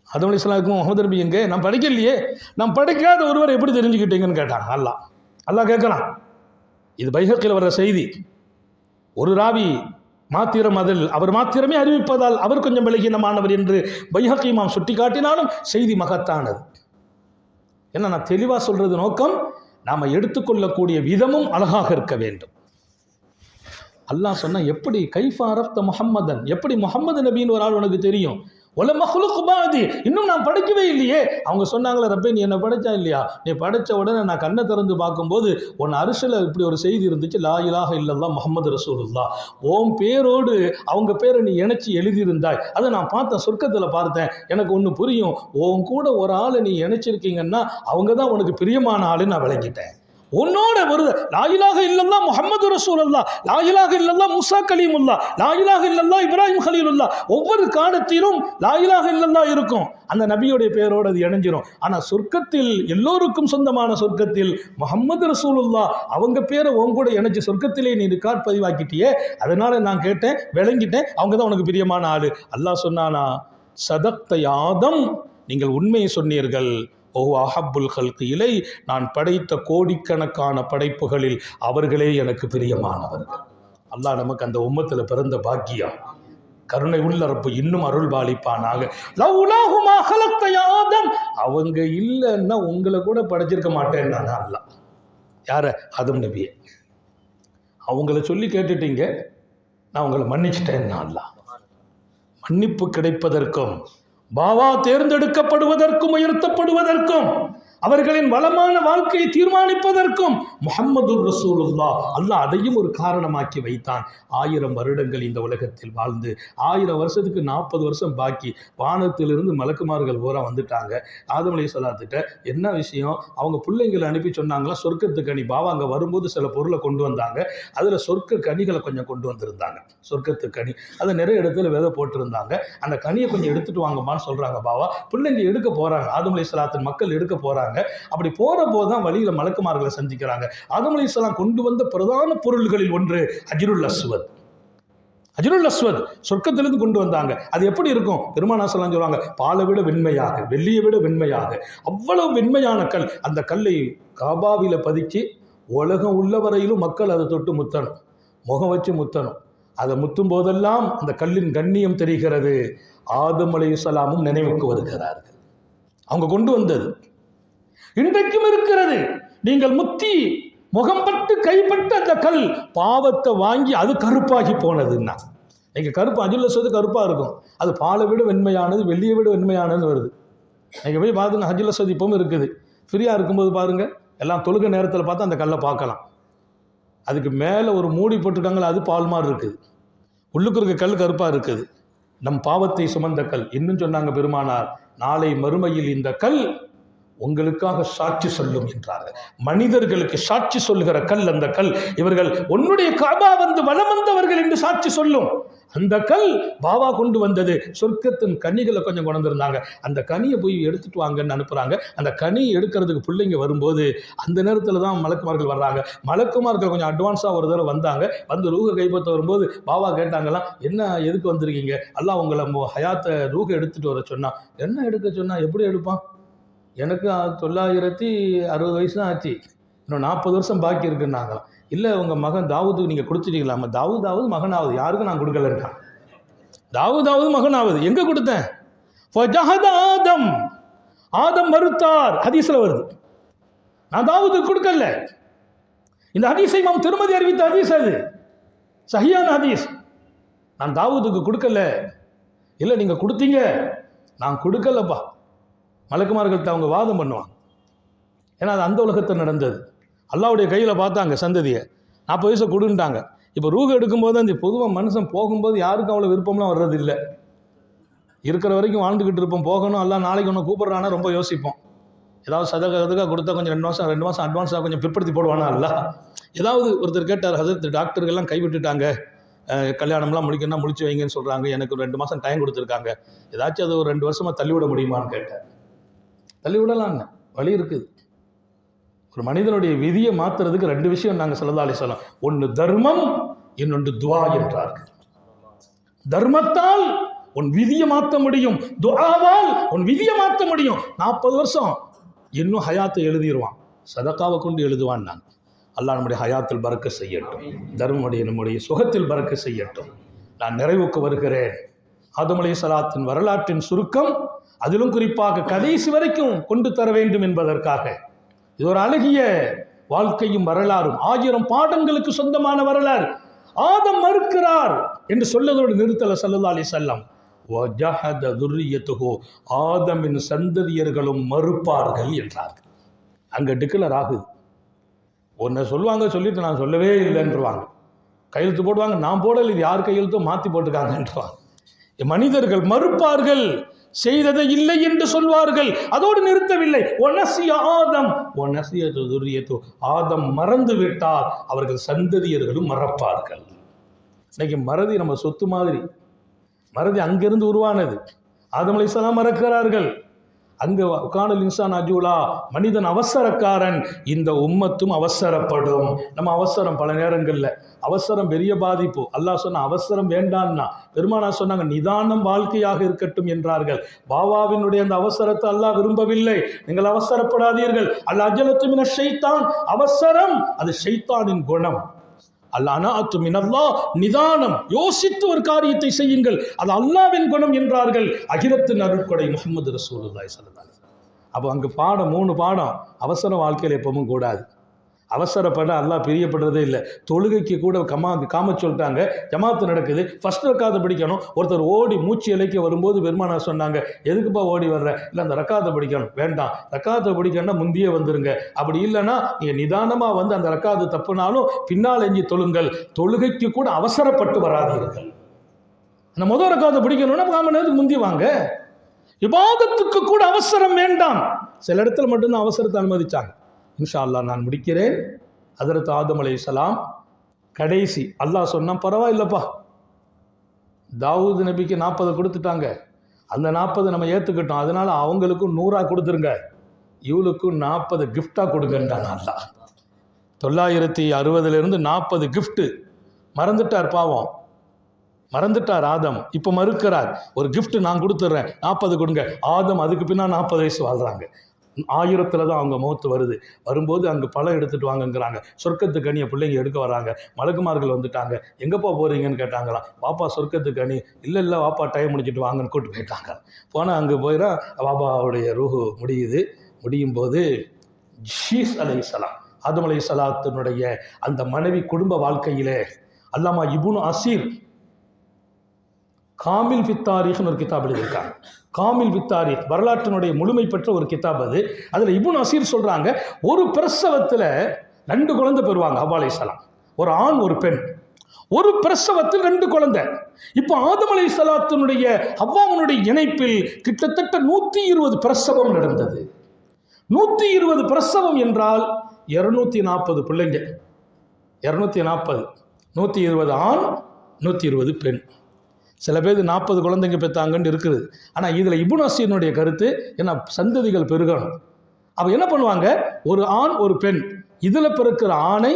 ஆதம் அலைஹிஸ்ஸலாமுக்கும் முஹம்மது நபி எங்கே, நான் படைக்கலையே, நான் படைக்காத ஒருவர் எப்படி தெரிஞ்சுக்கிட்டீங்கன்னு கேட்டாங்க அல்லாஹ் கேட்கலாம். இது பைஹக்கில் வர்ற செய்தி. ஒரு ராவி மாத்திரம் அதில் அவர் மாத்திரமே அறிவிப்பதால் அவர் கொஞ்சம் பலகீனமானவர் என்று பைஹக்கி இமாம் சுட்டி காட்டினாலும் செய்தி மகத்தானது. ஏன்னா நான் தெளிவாக சொல்றது நோக்கம், நாம் எடுத்துக்கொள்ளக்கூடிய விதமும் அழகாக இருக்க வேண்டும். அல்லாஹ் சொன்ன, எப்படி கைஃப அரஃப்த முஹம்மதன், எப்படி முஹம்மது நபின்னு ஒரு ஆள் உனக்கு தெரியும்? ஒல மஹ்லுக் பாதி, இன்னும் நான் படைக்கவே இல்லையே. அவங்க சொன்னாங்களே, ரப்பே நீ என்ன படைச்சா இல்லையா? நீ படைச்ச உடனே நான் கண்ணை திறந்து பார்க்கும்போது உன் அரிசில் இப்படி ஒரு செய்தி இருந்துச்சு, லா இலாஹ இல்லல்லாஹ் முஹம்மது ரசூலுல்லாஹ். உன் பேரோடு அவங்க பேரை நீ இணைச்சி எழுதியிருந்தாய். அதை நான் பார்த்தேன், சொர்க்கத்தில் பார்த்தேன். எனக்கு ஒன்று புரியும், உன் கூட ஒரு ஆளை நீ இணைச்சிருக்கீங்கன்னா அவங்க தான் உனக்கு பிரியமான ஆளுன்னு நான் விளங்கிட்டேன். உன்னோட வருது லா இலாஹ இல்லல்லாஹ் முஹம்மது ரசூலுல்லாஹ், லா இலாஹ இல்லல்லாஹ் மூஸா கலீமுல்லாஹ், லா இலாஹ இல்லல்லாஹ் இப்ராஹிம் கலீலுல்லாஹ். ஒவ்வொரு காலத்திலும் லா இலாஹ இல்லல்லாஹ் இருக்கும், அந்த நபியுடைய பெயரோடு அது இணைஞ்சிரும். ஆனால் சொர்க்கத்தில், எல்லோருக்கும் சொந்தமான சொர்க்கத்தில் முஹம்மது ரசூலுல்லாஹ் அவங்க பேரை உன் கூட இணைச்சி சொர்க்கத்திலே நீ ரெக்கார்ட் பதிவாக்கிட்டியே. அதனால நான் கேட்டேன், விளங்கிட்டேன், அவங்க தான் உனக்கு பிரியமான ஆளு. அல்லாஹ் சொன்னானா, சதக்த ஆதம், நீங்கள் உண்மையை சொன்னீர்கள். ஓ அஹப்புல் ஹல்கி இலை, நான் படைத்த கோடிக்கணக்கான படைப்புகளில் அவர்களே எனக்கு பிரியமானவர்கள். அல்லாஹ் நமக்கு அந்த உம்மத்தில் பிறந்த பாக்கியம், கருணை உள்ள ரப்பு இன்னும் அருள் பாலிப்பானாக. லவ்லாஹுமா ஹலக்த யா ஆதம், அவங்க இல்லைன்னா உங்களை கூட படைச்சிருக்க மாட்டேன்னா அல்லாஹ். யார? ஆதம் நபியே. அவங்கள சொல்லி கேட்டுட்டீங்க, நான் உங்களை மன்னிச்சிட்டேன்னா அல்லாஹ். மன்னிப்பு கிடைப்பதற்கும் பாவா தேர்ந்தெடுக்கப்படுவதற்கும் உயர்த்தப்படுவதற்கும் அவர்களின் வளமான வாழ்க்கையை தீர்மானிப்பதற்கும் முஹம்மதுர் ரசூலுல்லாஹ் அல்லாஹ் அதையும் ஒரு காரணமாக்கி வைத்தான். 1000 வருடங்கள் இந்த உலகத்தில் வாழ்ந்து 1000 வருஷத்துக்கு 40 வருஷம் பாக்கி. வானத்திலிருந்து மலக்குமார்கள் பூரா வந்துட்டாங்க. ஆதம் அலைஹிஸ்ஸலாத்துட்ட என்ன விஷயம்? அவங்க பிள்ளைங்களை அனுப்பி சொன்னாங்களா, சொர்க்கத்து கனி. பாவா அங்கே வரும்போது சில பொருளை கொண்டு வந்தாங்க, அதில் சொர்க்க கனிகளை கொஞ்சம் கொண்டு வந்திருந்தாங்க. சொர்க்கத்து கனி அதை நிறைய இடத்துல விதை போட்டிருந்தாங்க. அந்த கனியை கொஞ்சம் எடுத்துட்டு வாங்கம்மான்னு சொல்றாங்க. பாவா பிள்ளைங்க எடுக்க போறாங்க, ஆதம் அலைஹிஸ்ஸலாத்தின் மக்கள் எடுக்க போறாங்க. அப்படி போற போதுதான் வழியில மலக்குமார்களை சந்திக்கிறாங்க. ஆதம் அலைஹிஸ்ஸலாம் கொண்டு வந்த பிரதான பொருள்களில் ஒன்று ஹஜ்ருல் அஸ்வத். ஹஜ்ருல் அஸ்வத் சொர்க்கத்திலிருந்து கொண்டு வந்தாங்க. அது எப்படி இருக்கும்? பெருமானார் ஸல்லல்லாஹு அலைஹி சொல்லுவாங்க, பாலை விட வெண்மையாக, வெள்ளியை விட வெண்மையாக, அவ்வளவு வெண்மையான கல். அந்த கல்லை காபாவில பதிச்சு உலகம் உள்ளவரையிலும் மக்கள் அதை தொட்டு முத்தணும், முகம் வச்சு முத்தணும். அதை முத்தும் போதெல்லாம் அந்த கல்லின் கண்ணியம் தெரிகிறது. ஆதம் அலைஹிஸ்ஸலாமும் நினைவுக்கு வருகிறார்கள். அவங்க கொண்டு வந்தது இன்றைக்கும் இருக்கிறது. நீங்கள் முத்தி முகம்பட்டு கைப்பட்டு அந்த கல் பாவத்தை வாங்கி அது கருப்பாகி போனதுன்னா, நீங்க கருப்பு அஜுல்ல சொல்லி கருப்பா இருக்கும், அது பாலை விட வெண்மையானது, வெள்ளியை விட வெண்மையானது வருது. நீங்க போய் பாருங்க, ஹஜ்ஜுல் அஸ்வத் இப்பவும் இருக்குது. ஃப்ரீயா இருக்கும்போது பாருங்க, எல்லாம் தொழுகை நேரத்தில் பார்த்தா அந்த கல்லை பார்க்கலாம். அதுக்கு மேலே ஒரு மூடி போட்டுருக்காங்களா, அது பால் மாதிரி இருக்குது. உள்ளுக்கு இருக்க கல் கருப்பா இருக்குது. நம் பாவத்தை சுமந்த கல். இன்னும் சொன்னாங்க பெருமானார், நாளை மறுமையில் இந்த கல் உங்களுக்காக சாட்சி சொல்லும் என்றார்கள். மனிதர்களுக்கு சாட்சி சொல்லுகிற கல் அந்த கல். இவர்கள் உன்னுடைய காபா வந்து வலம் வந்தவர்கள் என்று சாட்சி சொல்லும். அந்த கல் பாவா கொண்டு வந்தது. சொர்க்கத்தின் கனிகளை கொஞ்சம் கொண்டு வந்திருந்தாங்க. அந்த கனியை போய் எடுத்துட்டு வாங்கன்னு அனுப்புறாங்க. அந்த கனியை எடுக்கிறதுக்கு பிள்ளைங்க வரும்போது அந்த நேரத்தில் தான் மலக்குமார்கள் வர்றாங்க. மலக்குமார்கள் கொஞ்சம் அட்வான்ஸாக ஒரு தடவை வந்தாங்க. வந்து ரூஹை கைப்பற்ற வரும்போது பாவா கேட்டாங்களாம், என்ன எதுக்கு வந்திருக்கீங்க? அல்லாஹ் உங்களை ஹயாத்தை ரூஹை எடுத்துட்டு வர சொன்னா. என்ன எடுக்க சொன்னா? எப்படி எடுப்பான்? எனக்கு 960 வயசு தான் ஆச்சு, இன்னும் 40 வருஷம் பாக்கி இருக்குன்னாங்களாம். இல்லை உங்கள் மகன் தாவூதுக்கு நீங்கள் கொடுத்துட்டீங்களாமா? தாவூதாவது மகனாவது, யாருக்கும் நான் கொடுக்கலன்றான். தாவூதாவது மகனாவது எங்கே கொடுத்தேன்? ஆதம், ஆதம் மறுத்தார். ஹதீஸ்ல வருது, நான் தாவூதுக்கு கொடுக்கல. இந்த ஹதீஸை இமாம் திருமதி அறிவித்த ஹதீஸ், அது சஹியான ஹதீஸ். நான் தாவூதுக்கு கொடுக்கல. இல்லை நீங்கள் கொடுத்தீங்க, நான் கொடுக்கலப்பா. மலக்குமார்கள்ட்ட அவங்க வாதம் பண்ணுவாங்க. ஏன்னா அது அந்த உலகத்தில் நடந்தது. அல்லாவுடைய கையில் பார்த்தாங்க சந்ததியை, 40 வயசை கொடுன்ட்டாங்க. இப்போ ரூஹ் எடுக்கும்போது அந்த பொதுவாக மனுஷன் போகும்போது யாருக்கும் அவ்வளோ விருப்பம்லாம் வர்றது இல்லை. இருக்கிற வரைக்கும் வாழ்ந்துக்கிட்டு இருப்போம். போகணும், அல்ல நாளைக்கு ஒன்று கூப்பிட்றானா ரொம்ப யோசிப்போம். ஏதாவது சதகதுக்காக கொடுத்தா கொஞ்சம் 2 மாதம் அட்வான்ஸாக கொஞ்சம் பிற்படுத்தி போடுவானா அல்ல. ஏதாவது ஒருத்தர் கேட்டார், ஹதரத் டாக்டர்கள்லாம் கைவிட்டுட்டாங்க, கல்யாணம்லாம் முடிக்கணும்னா முடிச்சு வைங்கன்னு சொல்கிறாங்க, எனக்கு 2 மாதம் டைம் கொடுத்துருக்காங்க, ஏதாச்சும் அது ஒரு 2 வருஷமாக தள்ளிவிட முடியுமான்னு கேட்டேன். தள்ளிவிடலாங்க, வழி இருக்குது. ஒரு மனிதனுடைய விதியை மாத்துறதுக்கு 2 விஷயம் நாங்கள் ஸல்லல்லாஹு அலைஹி வஸல்லம், ஒன்று தர்மம், இன்னொன்று துஆ என்றார்கள். தர்மத்தால் உன் விதியை மாற்ற முடியும், துஆவால் உன் விதியை மாற்ற முடியும். 40 வருஷம் இன்னும் ஹயாத்தை எழுதிடுவான், சதகாவை கொண்டு எழுதுவான். நான் அல்லாஹ் நம்முடைய ஹயாத்தில் பறக்க செய்யட்டும், தர்மமுடைய நம்முடைய சுகத்தில் பறக்க செய்யட்டும். நான் நிறைவுக்கு வருகிறேன். ஆதம் அலைஹிஸ்ஸலாத்தின் வரலாற்றின் சுருக்கம், அதிலும் குறிப்பாக கடைசி வரைக்கும் கொண்டு தர வேண்டும் என்பதற்காக. இது ஒரு அழகிய வாழ்க்கையும் வரலாறும், 1000 பாடங்களுக்கு சொந்தமான வரலாறு. ஆதம் மறுக்கிறார் என்று சொல்லதோடு நிறுத்தல ஸல்லல்லாஹு அலைஹி வஸல்லம். வஜஹத துர்ரியத்துஹு, ஆதமின் சந்ததியர்களும் மறுப்பார்கள் என்றார்கள். அங்கே டிக்ளர் ஆகுது. ஒன்றை சொல்லுவாங்க, சொல்லிட்டு நான் சொல்லவே இல்லைன்றவாங்க, கையெழுத்து போடுவாங்க, நான் போடல, இது யார் கையெழுத்தோ மாற்றி போட்டுக்காங்கன்றவாங்க. மனிதர்கள் மறுப்பார்கள், செய்ததை இல்லை என்று சொல்வார்கள். அதோடு நிறுத்தவில்லை. ஒனசிய ஆதம் ஒனசிய துர்ரியத்து, ஆதம் மறந்து விட்டால் அவர்கள் சந்ததியர்களும் மறப்பார்கள். இன்னைக்கு மறதி நம்ம சொத்து மாதிரி. மறதி அங்கிருந்து உருவானது. ஆதம் அலைஹிஸ்ஸலாம் மறக்கிறார்கள். அங்கு காணல் இன்சான் அஜூலா, மனிதன் அவசரக்காரன். இந்த உம்மத்தும் அவசரப்படும். நம்ம அவசரம் பல நேரங்களில் அவசரம் பெரிய பாதிப்பு. அல்லாஹ் சொன்ன அவசரம் வேண்டான்னா, பெருமானா சொன்னாங்க நிதானம் வாழ்க்கையாக இருக்கட்டும் என்றார்கள். பாவாவினுடைய அந்த அவசரத்தை அல்லாஹ் விரும்பவில்லை. நீங்கள் அவசரப்படாதீர்கள். அல் அஜலத்து மின ஷைத்தான், அவசரம் அது ஷைத்தானின் குணம். அல்லாஹ்னாத்து மினல்லாஹ், நிதானம், யோசித்து ஒரு காரியத்தை செய்யுங்கள், அது அல்லாஹ்வின் குணம் என்றார்கள். அகிலத்தின் அருட்கொடை முஹம்மது ரசூலுல்லாஹி ஸல்லல்லாஹு அலைஹி வஸல்லம். அப்போ அங்கே பாடம் 3 பாடம். அவசர வாழ்க்கையில் எப்பவும் கூடாது. அவசரப்பட அல்லாஹ் பிரியப்படுறதே இல்லை. தொழுகைக்கு கூட காம சொல்லிட்டாங்க. ஜமாத்து நடக்குது, ஃபர்ஸ்ட் ரக்காத்தை படிக்கணும். ஒருத்தர் ஓடி மூச்சு இலைக்க வரும்போது பெருமானா சொன்னாங்க, எதுக்குப்பா ஓடி வர்ற? இல்லை அந்த ரக்காத்தை படிக்கணும். வேண்டாம், ரக்காத்தை படிக்கணும்னா முந்தியே வந்துருங்க. அப்படி இல்லைன்னா நீங்கள் நிதானமாக வந்து அந்த ரக்காத்து தப்புனாலும் பின்னால் எஞ்சி தொழுங்கள். தொழுகைக்கு கூட அவசரப்பட்டு வராதீர்கள். அந்த முதல் ரக்காத்தை படிக்கணும்னா 4 மணி நேரத்துக்கு முந்தி வாங்க. இபாதத்துக்கு கூட அவசரம் வேண்டாம். சில இடத்துல மட்டும்தான் அவசரத்தை அனுமதிச்சாங்க. இன்ஷா அல்லாஹ் நான் முடிக்கிறேன். ஹஜ்ரத் ஆதம் அலைஹிஸ்ஸலாம் கடைசி. அல்லாஹ் சொன்னான், பரவாயில்லப்பா, தாவூத் நபிக்கு 40 கொடுத்துட்டாங்க, அந்த 40 நம்ம ஏற்றுக்கிட்டோம், அதனால அவங்களுக்கும் 100 கொடுத்துருங்க, இவளுக்கும் 40 கிஃப்டாக கொடுங்கன்றான் அல்லாஹ். 960 40 கிஃப்ட்டு. மறந்துட்டார் பாவம், மறந்துட்டார் ஆதம். இப்போ மறுக்கிறார். ஒரு கிஃப்ட் நான் கொடுத்துட்றேன், 40 கொடுங்க. ஆதம் அதுக்கு பின்னால் 40 வயசு வாழ்கிறாங்க. 1000 தான் அவங்க மௌத்து வருது. வரும்போது அங்கே பழம் எடுத்துகிட்டு வாங்கங்கிறாங்க. சொர்க்கத்து கனியை பிள்ளைங்க எடுக்க வராங்க. மலக்குமார்கள் வந்துட்டாங்க. எங்கேப்பா போகிறீங்கன்னு கேட்டாங்களாம். வாப்பா சொர்க்கத்து கனி. இல்லை வாப்பா டைம் முடிச்சுட்டு வாங்கன்னு கூப்பிட்டு போயிட்டாங்க. போனால் அங்கே போயிடா வாப்பாவுடைய ரூஹு முடியும் போது ஷீஸ் அலைஹிஸ்ஸலாம், ஆதம் அலைஹிஸ்ஸலாத்தினுடைய அந்த மனைவி குடும்ப வாழ்க்கையிலே அல்லாமா இப்னு அசீர் காமில் ஃபித்தாரிக்னு ஒரு கிதாப் எழுதியிருக்காங்க. காமில் ஃபித்தாரிக், வரலாற்றினுடைய முழுமை பெற்ற ஒரு கிதாப் அது. அதில் இப்னு அசீர் சொல்கிறாங்க, ஒரு பிரசவத்தில் 2 குழந்தை பெறுவாங்க ஹவ்வா அலைஹிஸ்ஸலாம். ஒரு ஆண் ஒரு பெண். ஒரு பிரசவத்தில் 2 குழந்தை. இப்போ ஆதம் அலைஹிஸ்ஸலாத்தினுடைய ஹவ்வாவுடைய இணைப்பில் கிட்டத்தட்ட 120 பிரசவம் நடந்தது. 120 பிரசவம் என்றால் 240 பிள்ளைங்க. 240, 120 ஆண், 120 பெண். சில பேர் 40 குழந்தைங்க பெற்றாங்கன்னு இருக்குது. ஆனால் இதில் இப்னு அசீருடைய கருத்து என்ன, சந்ததிகள் பெருகணும். அப்போ என்ன பண்ணுவாங்க, ஒரு ஆண் ஒரு பெண், இதில் பிறக்கிற ஆணை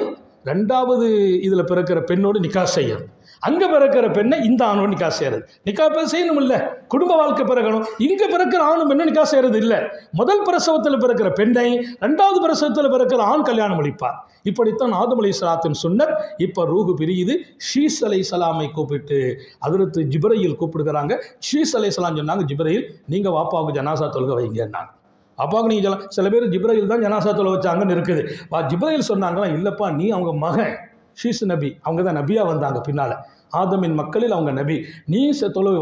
2வது இதில் பிறக்கிற பெண்ணோடு நிக்கா செய்யணும். அங்கே பிறக்கிற பெண்ணை இந்த ஆணோடு நிக்கா செய்யறது. நிக்கா செய்யணும் இல்லை, குடும்ப வாழ்க்கை பிறக்கணும். இங்கே பிறக்கிற ஆணும் பெண்ணும் நிக்கா செய்யறது இல்லை. முதல் பிரசவத்தில் பிறக்கிற பெண்ணை 2வது பிரசவத்தில் பிறக்கிற ஆண் கல்யாணம் முடிப்பார். இப்படித்தான் ஆதம் அலைஹிஸ்ஸலாத்தின் சுன்னத். இப்போ ரூஹு பிரியுது. ஷீஸ் அலைஹிஸ்ஸலாமை கூப்பிட்டு ஹஜ்ரத் ஜிப்ரீல் கூப்பிடுகிறாங்க. ஷீஸ் அலைஹிஸ்ஸலாம் சொன்னாங்க, ஜிப்ரீல் நீங்கள் வாப்பாவுக்கு ஜனாசா தொழுக வைங்கன்னாங்க. அப்பாவுக்கு நீங்கள் சில பேர் ஜிப்ரீல் தான் ஜனாசா தொழுக வச்சாங்கன்னு இருக்குது. ஜிப்ரீல் சொன்னாங்களா, இல்லைப்பா நீ அவங்க மகன் ஷீஸ் நபி, அவங்க தான் நபியாக வந்தாங்க பின்னால். ஆதமின் மக்களில் அவங்க நபி. நீ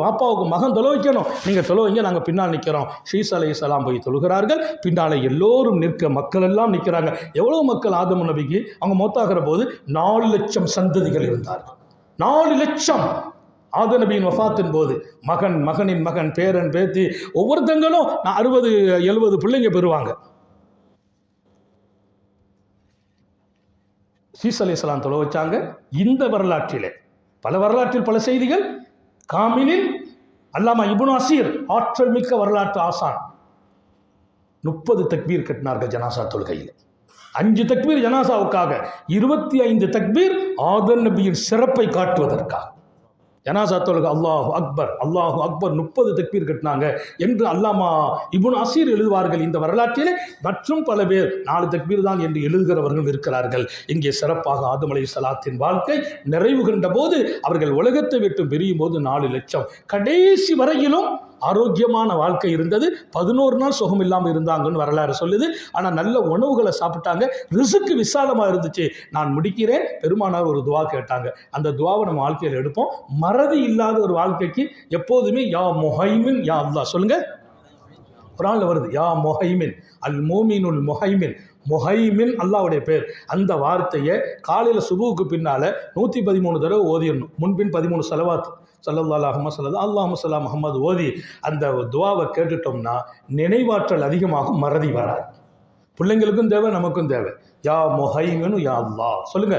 வாப்பாவுக்கு மகன் தொலை வைக்கணும், நீங்கள் தொலை வைங்க, நாங்கள் பின்னால் நிற்கிறோம். ஷீஸ் அலைஹிஸ்ஸலாம் போய் தொழுகிறார்கள். பின்னால் எல்லோரும் நிற்க, மக்கள் எல்லாம் நிற்கிறாங்க. எவ்வளோ மக்கள் ஆதம் நபிக்கு அவங்க மௌத்தாகிற போது 4 லட்சம் சந்ததிகள் இருந்தார்கள். 4 லட்சம். ஆதம் நபியின் வஃபாத்தின் போது மகனின் மகன், பேரன், பேத்தி, ஒவ்வொருத்தங்களும் 60-70 பிள்ளைங்க பெறுவாங்க. ஷீஸ் அலைஹிஸ்ஸலாம் தொலை வச்சாங்க. இந்த வரலாற்றிலே வரலாற்றில் பல செய்திகள். காமிலில் அல்லாமா இப்னு அசீர் ஆற்றல் மிக்க வரலாற்று ஆசான் 30 தக்பீர் கட்டினார்கள் ஜனாசா தொழுகையில். 5 தக்பீர் ஜனாசாவுக்காக, 25 தக்பீர் ஆதம் நபியின் சிறப்பை காட்டுவதற்காக. ஜனாசா தொழுகை அல்லாஹு அக்பர் 30 தக்பீர் கட்டினாங்க என்று அல்லாமா இப்னு அசீர் எழுதுவார்கள் இந்த வரலாற்றிலே. மற்றும் பல பேர் 4 தக்பீர் தான் என்று எழுதுகிறவர்கள் இருக்கிறார்கள். இங்கே சிறப்பாக ஆதம் அலைஹிஸ்ஸலாத்தின் வாழ்க்கை நிறைவு கண்ட போது அவர்கள் உலகத்தை விட்டு பிரியும் போது 4 லட்சம். கடைசி வரையிலும் ஆரோக்கியமான வாழ்க்கை இருந்தது. 11 நாள் சுகம் இல்லாமல் இருந்தாங்கன்னு வரலாறு சொல்லுது. ஆனால் நல்ல உணவுகளை சாப்பிட்டாங்க, ரிசுக்கு விசாலமாக இருந்துச்சு. நான் முடிக்கிறேன். பெருமானார் ஒரு துவா கேட்டாங்க. அந்த துவாவை நம்ம வாழ்க்கையில் எடுப்போம். மறதி இல்லாத ஒரு வாழ்க்கைக்கு எப்போதுமே யா முஹைமின் யா அல்லாஹ் சொல்லுங்க. குர்ஆன்ல வருது யா முஹைமின், அல் மூமினுல் முஹைமின். முஹைமின் அல்லாஹ்வுடைய பேர். அந்த வார்த்தையை காலையில் சுபுவுக்கு பின்னால் 113 தடவை ஓதிடணும். முன்பின் 13 ஸலவாத் ஸல்லல்லாஹு அலைஹி வஸல்லம் அல்லாஹும்ம ஸல்லி அலா முஹம்மது ஓதி அந்த துவாவை கேட்டுட்டோம்னா நினைவாற்றல் அதிகமாகும், மறதி வராது. பிள்ளைங்களுக்கும் தேவை, நமக்கும் தேவை. யா முஹைமினு யா அல்லாஹ் சொல்லுங்க.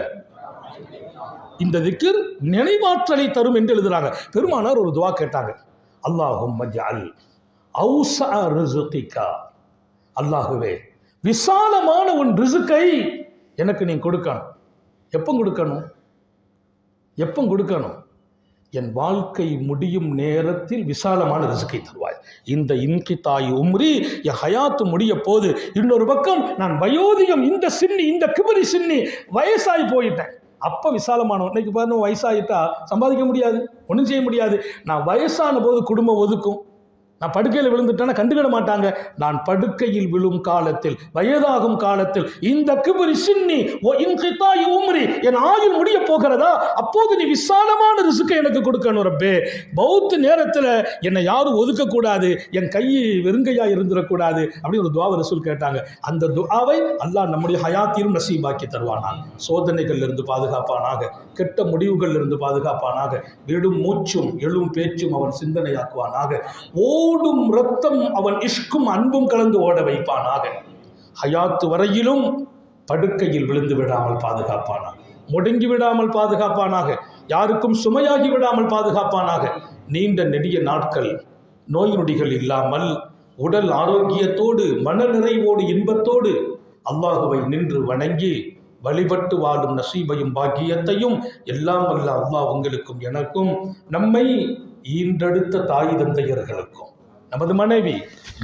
இந்த திக்ர் நினைவாற்றலை தரும் என்று எழுதுறாங்க. பெருமானார் ஒரு துவா கேட்டாங்க. அல்லாஹும்ம ஜஅல் அவ்ஸஅ ரிஸ்கிகா, அல்லாஹுவே விசாலமான உன் ரிசுக்கை எனக்கு நீ கொடுக்கணும். எப்போ கொடுக்கணும்? எப்போ கொடுக்கணும்? என் வாழ்க்கை முடியும் நேரத்தில் விசாலமான ரிசுக்கை தருவாய். இந்த இன்கிதாய் உம்ரி, என் ஹயாத்து முடிய போது. இன்னொரு பக்கம் நான் வயோதிகம், இந்த சின்னி, இந்த கிபரி சின்னி, வயசாகி போயிட்டேன். அப்போ விசாலமான இன்னைக்கு பாருங்க, வயசாகிட்டா சம்பாதிக்க முடியாது, ஒன்றும் செய்ய முடியாது. நான் வயசான போது குடும்பம் ஒதுக்கும். நான் படுக்கையில் விழுந்துட்டேன்னா கண்டுக்கிட மாட்டாங்க. நான் படுக்கையில் விழும் காலத்தில், வயதாகும் காலத்தில், இந்த கிபரி சின்னி ஓ இன்கிதாய் உம்ரி, என் ஆயுள் முடிய போகிறதா, அப்போது நீ விசாலமான ரிசுக்கை எனக்கு கொடுக்கணும் ரப்பே. பௌத்த நேரத்தில் என்னை யாரும் ஒதுக்கக்கூடாது, என் கை வெறுங்கையாக இருந்துடக்கூடாது அப்படின்னு ஒரு துஆவை ரசூல் கேட்டாங்க. அந்த துஆவை அல்லாஹ் நம்முடைய ஹயாத்திலும் நசீபாக்கி தருவானாக. சோதனைகள் இருந்து பாதுகாப்பானாக, கெட்ட முடிவுகள் இருந்து பாதுகாப்பானாக, விடும் மூச்சும் எழும் பேச்சும் அவன் சிந்தனையாக்குவானாக. ஓடும் ரத்தம் அவன் இஷ்கும் அன்பும் கலந்து ஓட வைப்பானாக. ஹயாத்து வரையிலும் படுக்கையில் விழுந்து விடாமல் பாதுகாப்பானாக, முடங்கி விடாமல் பாதுகாப்பானாக, யாருக்கும் சுமையாகி விடாமல் பாதுகாப்பானாக. நீண்ட நெடிய நாட்கள் நோய் நொடிகள் இல்லாமல் உடல் ஆரோக்கியத்தோடு மன நிறைவோடு இன்பத்தோடு அல்லாஹுவை நின்று வணங்கி வழிபட்டு வாழும் நசீபையும் பாக்கியத்தையும் எல்லாம் வல்ல அல்லாஹ் உங்களுக்கும் எனக்கும், நம்மை ஈன்றெடுத்த தாய் தந்தையர்களுக்கும், நமது மனைவி,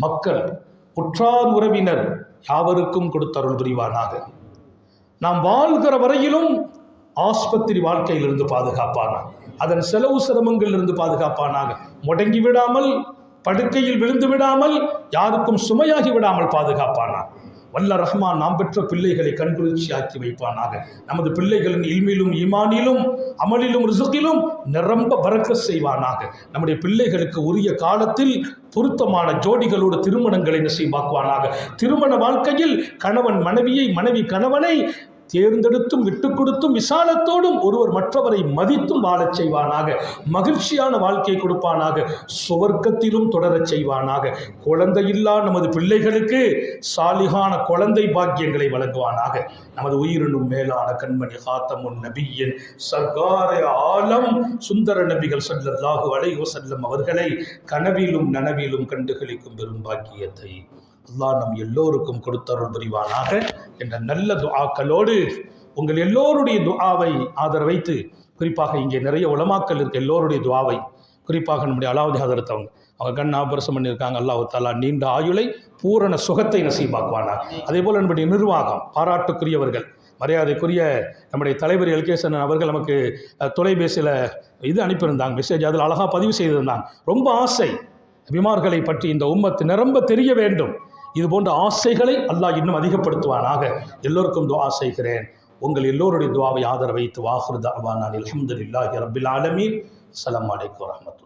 மக்கள், உற்றார் உறவினர் யாவருக்கும் கொடுத்தருள் புரிவானாக. நாம் வாழ்கிற வரையிலும் ஆஸ்பத்திரி வாழ்க்கையிலிருந்து பாதுகாப்பானாக, அதன் செலவு சிரமங்களிலிருந்து பாதுகாப்பானாக. முடங்கி விடாமல், படுக்கையில் விழுந்து விடாமல், யாருக்கும் சுமையாகி விடாமல் பாதுகாப்பானாக. வல்ல ரஹ்மான் நாம் பெற்ற பிள்ளைகளை கண்குளிர்ச்சியாக்கி வைப்பானாக. நமது பிள்ளைகளின் இல்மிலும் ஈமானிலும் அமலிலும் ரிசுக்கிலும் நிரம்ப பரக்கத் செய்வானாக. நம்முடைய பிள்ளைகளுக்கு உரிய காலத்தில் பொருத்தமான ஜோடிகளோடு திருமணங்களை நசீபாக்குவானாக. திருமண வாழ்க்கையில் கணவன் மனைவியை, மனைவி கணவனை தேர்ந்தெடுத்தும் விட்டு கொடுத்தும் விசாலத்தோடும் ஒருவர் மற்றவரை மதித்தும் வாழச் செய்வானாக. மகிழ்ச்சியான வாழ்க்கையை கொடுப்பானாக. சுவர்க்கத்திலும் தொடரச் செய்வானாக. குழந்தையில்லா நமது பிள்ளைகளுக்கு சாலிகான குழந்தை பாக்கியங்களை வழங்குவானாக. நமது உயிரினும் மேலான கண்மணி ஹாத்தமுன் நபியின் சர்கார ஆலம் சுந்தர நபிகள் ஸல்லல்லாஹு அலைஹி வஸல்லம் அவர்களை கனவிலும் நனவிலும் கண்டுகளிக்கும் பெரும் பாக்கியத்தை அல்லாஹ் நம் எல்லோருக்கும் கொடுத்தருள் புரிவானாக என்ற நல்ல துஆக்களோடு உங்கள் எல்லோருடைய துஆவை ஆதரவைத்து, குறிப்பாக இங்கே நிறைய உலமாக்கள் இருக்க எல்லோருடைய துஆவை, குறிப்பாக நம்முடைய அலாவுதீன் ஹதரத் அவங்க கண் ஆபரேஷன் பண்ணியிருக்காங்க. அல்லாஹ் தஆலா நீண்ட ஆயுளை பூரண சுகத்தை நசீபாக்குவானார். அதே போல் நம்முடைய நிர்வாகம், பாராட்டுக்குரியவர்கள், மரியாதைக்குரிய நம்முடைய தலைவர் எல்கேசன் அவர்கள் நமக்கு தொலைபேசியில் இது அனுப்பியிருந்தாங்க, மெசேஜ். அதில் அழகாக பதிவு செய்திருந்தாங்க. ரொம்ப ஆசை, பிமார்களை பற்றி இந்த உம்மத்து நிரம்ப தெரிய வேண்டும். இது போன்ற ஆசைகளை அல்லாஹ் இன்னும் அதிகப்படுத்துவானாக. எல்லோருக்கும் துஆ செய்கிறேன். உங்கள் எல்லோருடைய துஆவை ஆதரவைத்து வாஹிரு தஅவானா அல்ஹம்துலில்லாஹி ரப்பில் ஆலமீன். அஸ்ஸலாமு அலைக்கும் வரஹ்மத்துல்லாஹி.